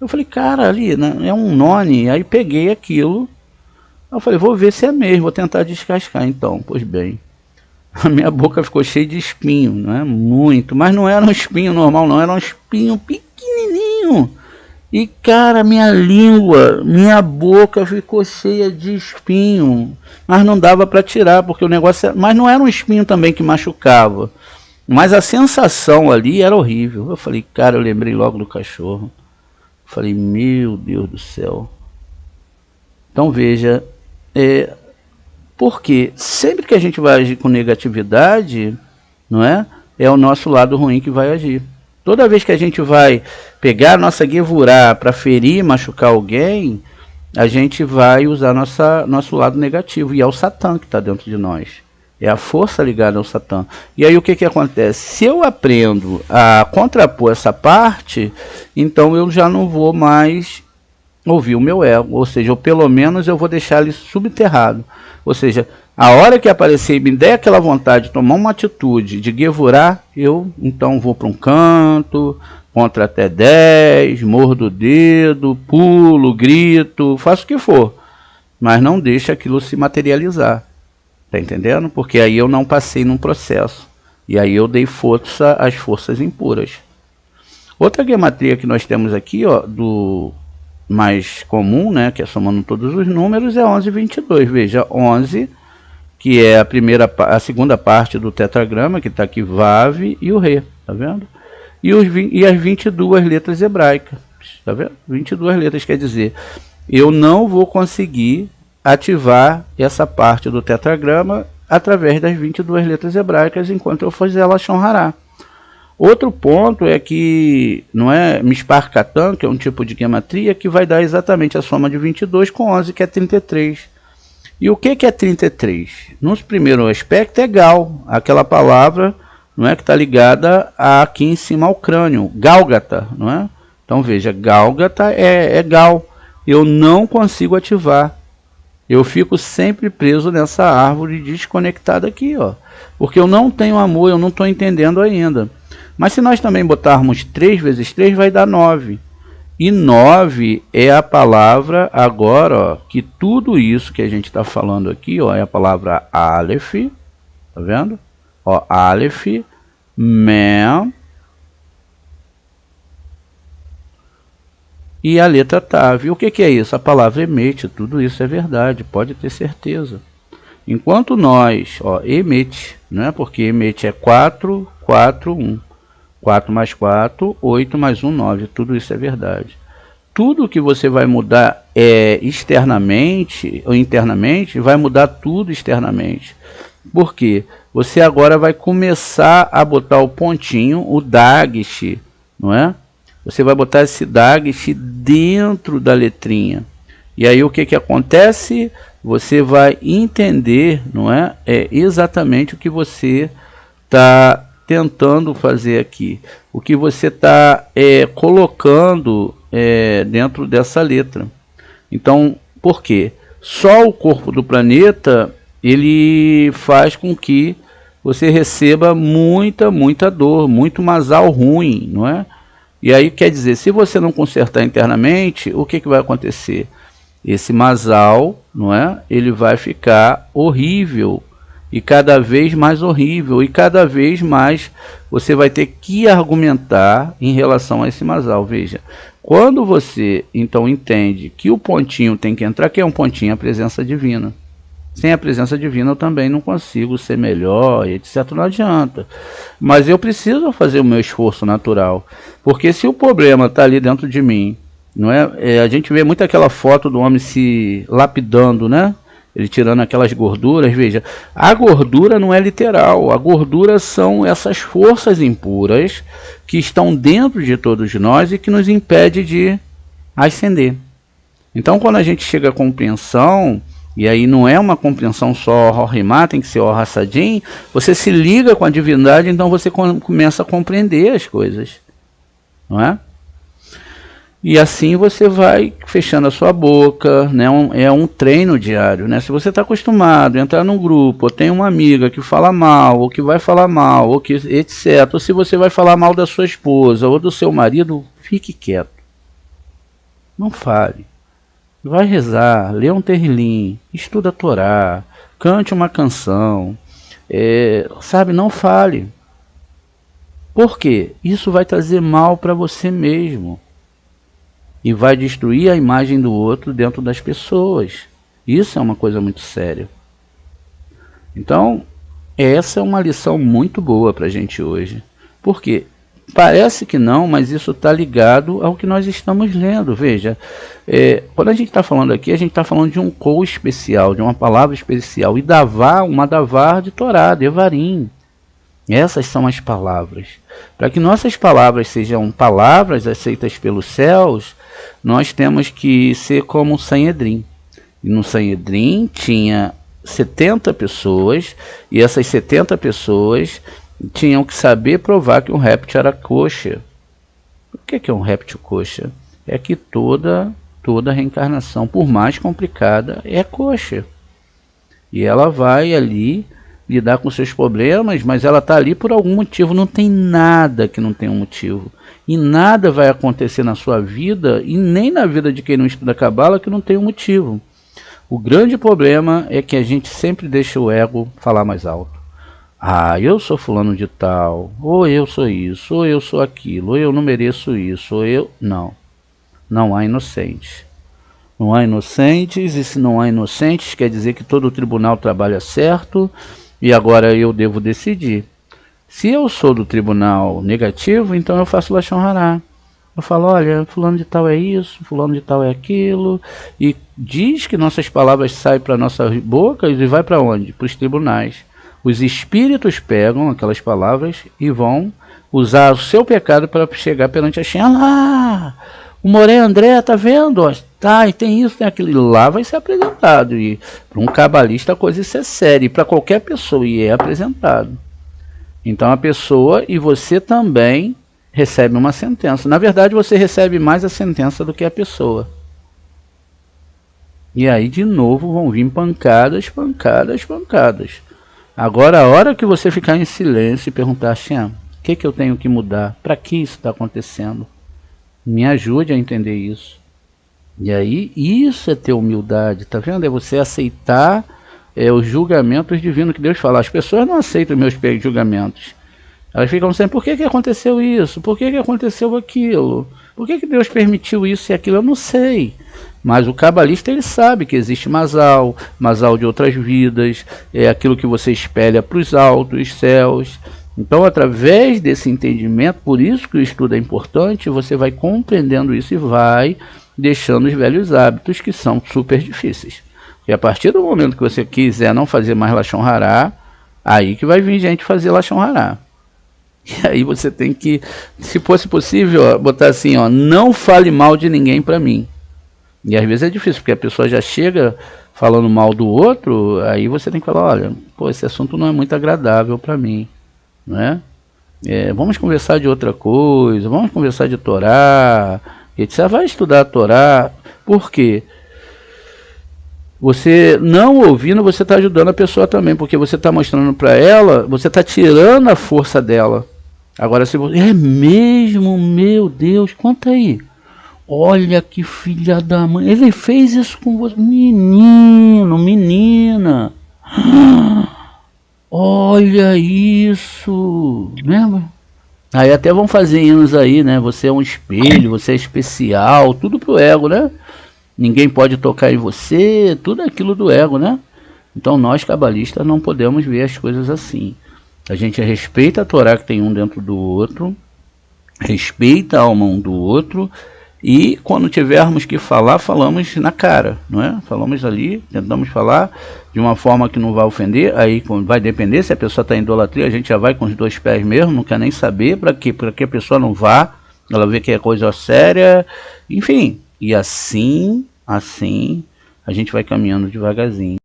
Eu falei, cara, ali é um noni. Aí peguei aquilo, eu falei, vou ver se é mesmo, vou tentar descascar. Então, pois bem, a minha boca ficou cheia de espinho, não é? Muito, mas não era um espinho normal, não, era um espinho pequenininho. E cara, minha língua, minha boca ficou cheia de espinho, mas não dava para tirar, porque o negócio... Mas não era um espinho também que machucava, mas a sensação ali era horrível. Eu falei, cara, eu lembrei logo do cachorro. Eu falei, meu Deus do céu. Então veja, porque sempre que a gente vai agir com negatividade, não é? É o nosso lado ruim que vai agir. Toda vez que a gente vai pegar a nossa guevurá para ferir e machucar alguém, a gente vai usar nosso lado negativo. E é o Satã que está dentro de nós. É a força ligada ao Satã. E aí o que acontece? Se eu aprendo a contrapor essa parte, então eu já não vou mais ouvir o meu ego. Ou seja, ou pelo menos eu vou deixar ele subterrado. Ou seja, a hora que aparecer e me der aquela vontade de tomar uma atitude de guevurar, eu então vou para um canto, contra até 10, mordo o dedo, pulo, grito, faço o que for. Mas não deixa aquilo se materializar. Tá entendendo? Porque aí eu não passei num processo. E aí eu dei força às forças impuras. Outra gematria que nós temos aqui, ó, do mais comum, né, que é somando todos os números, é 1122. Veja, 11, que é a segunda parte do tetragrama, que está aqui Vav e o Re, tá vendo? E as 22 letras hebraicas, tá vendo? 22 letras, quer dizer, eu não vou conseguir ativar essa parte do tetragrama através das 22 letras hebraicas enquanto eu fizer Lashon Hara. Outro ponto é que não é Mispar Katan, que é um tipo de gematria, que vai dar exatamente a soma de 22 com 11, que é 33. E o que é 33? No primeiro aspecto é Gal, aquela palavra, não é, que está ligada aqui em cima ao crânio, Gálgata, não é? Então veja, Gálgata é Gal. Eu não consigo ativar. Eu fico sempre preso nessa árvore desconectada aqui, ó, porque eu não tenho amor, eu não estou entendendo ainda. Mas se nós também botarmos 3 vezes 3, vai dar 9. E 9 é a palavra agora, ó, que tudo isso que a gente está falando aqui, ó, é a palavra Aleph, tá vendo? Ó, Aleph, Mem e a letra Tav. O que é isso? A palavra Emet, tudo isso é verdade, pode ter certeza. Enquanto nós, ó, Emet, não é? Porque Emet é 4, 4, 1. 4 mais 4, 8 mais 1, 9. Tudo isso é verdade. Tudo que você vai mudar externamente ou internamente, vai mudar tudo externamente. Por quê? Você agora vai começar a botar o pontinho, o Dagish, não é? Você vai botar esse Dagish dentro da letrinha. E aí o que acontece? Você vai entender, não é? Exatamente o que você está tentando fazer aqui, o que você está colocando dentro dessa letra. Então, por quê? Só o corpo do planeta, ele faz com que você receba muita dor, muito masal ruim, não é? E aí quer dizer, se você não consertar internamente, o que vai acontecer? Esse masal, não é? Ele vai ficar horrível, e cada vez mais horrível, e cada vez mais você vai ter que argumentar em relação a esse masal. Veja, quando você então entende que o pontinho tem que entrar, que é um pontinho? A presença divina. Sem a presença divina eu também não consigo ser melhor, etc. Não adianta. Mas eu preciso fazer o meu esforço natural, porque se o problema está ali dentro de mim, não é? A gente vê muito aquela foto do homem se lapidando, né? Ele tirando aquelas gorduras. Veja, a gordura não é literal, a gordura são essas forças impuras que estão dentro de todos nós e que nos impede de ascender. Então quando a gente chega à compreensão, e aí não é uma compreensão só Rorimá, tem que ser Hassadim, você se liga com a divindade, então você começa a compreender as coisas, não é? E assim você vai fechando a sua boca, né? É um treino diário, né? Se você está acostumado a entrar num grupo, ou tem uma amiga que fala mal, ou que vai falar mal, ou que etc. Ou se você vai falar mal da sua esposa ou do seu marido, fique quieto. Não fale. Vai rezar, lê um terrilim, estuda a Torá, cante uma canção, sabe? Não fale. Por quê? Isso vai trazer mal para você mesmo. E vai destruir a imagem do outro dentro das pessoas. Isso é uma coisa muito séria. Então, essa é uma lição muito boa para a gente hoje. Por quê? Parece que não, mas isso está ligado ao que nós estamos lendo. Veja, quando a gente está falando aqui, a gente está falando de um cor especial, de uma palavra especial. E davar, uma davar de Torá, devarim. Essas são as palavras. Para que nossas palavras sejam palavras aceitas pelos céus, nós temos que ser como o Sanhedrin. E no Sanhedrin tinha 70 pessoas, e essas 70 pessoas tinham que saber provar que um réptil era coxa. O que é um réptil coxa? É que toda reencarnação, por mais complicada, é coxa. E ela vai ali lidar com seus problemas, mas ela está ali por algum motivo. Não tem nada que não tenha um motivo. E nada vai acontecer na sua vida, e nem na vida de quem não estuda Cabala, que não tem um motivo. O grande problema é que a gente sempre deixa o ego falar mais alto. Ah, eu sou fulano de tal, ou eu sou isso, ou eu sou aquilo, ou eu não mereço isso, ou eu... Não. Não há inocentes. Não há inocentes, e se não há inocentes, quer dizer que todo o tribunal trabalha certo, e agora eu devo decidir. Se eu sou do tribunal negativo, então eu faço Lashon Hara. Eu falo, olha, fulano de tal é isso, fulano de tal é aquilo, e diz que nossas palavras saem para nossas bocas e vai para onde? Para os tribunais. Os espíritos pegam aquelas palavras e vão usar o seu pecado para chegar perante a Shem. Lá, o Moré André, tá vendo? Tá, e tem isso, tem aquilo. E lá vai ser apresentado. E para um cabalista a coisa isso é séria. E para qualquer pessoa, e é apresentado. Então a pessoa e você também recebe uma sentença. Na verdade, você recebe mais a sentença do que a pessoa. E aí, de novo, vão vir pancadas, pancadas, pancadas. Agora, a hora que você ficar em silêncio e perguntar, Shem, o que eu tenho que mudar? Para que isso está acontecendo? Me ajude a entender isso. E aí, isso é ter humildade, tá vendo? É você aceitar os julgamentos divinos que Deus fala. As pessoas não aceitam meus julgamentos. Elas ficam sempre, por que aconteceu isso? Por que aconteceu aquilo? Por que Deus permitiu isso e aquilo? Eu não sei. Mas o cabalista, ele sabe que existe Mazal de outras vidas, é aquilo que você espelha para os altos céus. Então, através desse entendimento, por isso que o estudo é importante, você vai compreendendo isso e vai deixando os velhos hábitos que são super difíceis. E a partir do momento que você quiser não fazer mais Lashon Hará, aí que vai vir gente fazer Lashon Hará. E aí você tem que, se fosse possível, ó, botar assim, ó, não fale mal de ninguém para mim. E às vezes é difícil, porque a pessoa já chega falando mal do outro, aí você tem que falar, olha, pô, esse assunto não é muito agradável para mim, né? Vamos conversar de outra coisa, vamos conversar de Torá, e você vai estudar a Torá, por quê? Você não ouvindo, você está ajudando a pessoa também, porque você está mostrando para ela, você está tirando a força dela. Agora, se você... É mesmo, meu Deus, conta aí. Olha que filha da mãe, ele fez isso com você. Menino, menina. Olha isso. Lembra? Aí até vão fazer hinos aí, né? Você é um espelho, você é especial, tudo pro ego, né? Ninguém pode tocar em você, tudo aquilo do ego, né? Então nós, cabalistas, não podemos ver as coisas assim. A gente respeita a Torá que tem um dentro do outro, respeita a alma um do outro, e quando tivermos que falar, falamos na cara, não é? Falamos ali, tentamos falar de uma forma que não vai ofender, aí vai depender, se a pessoa está em idolatria, a gente já vai com os dois pés mesmo, não quer nem saber, para que a pessoa não vá, ela vê que é coisa séria, enfim. E assim a gente vai caminhando devagarzinho.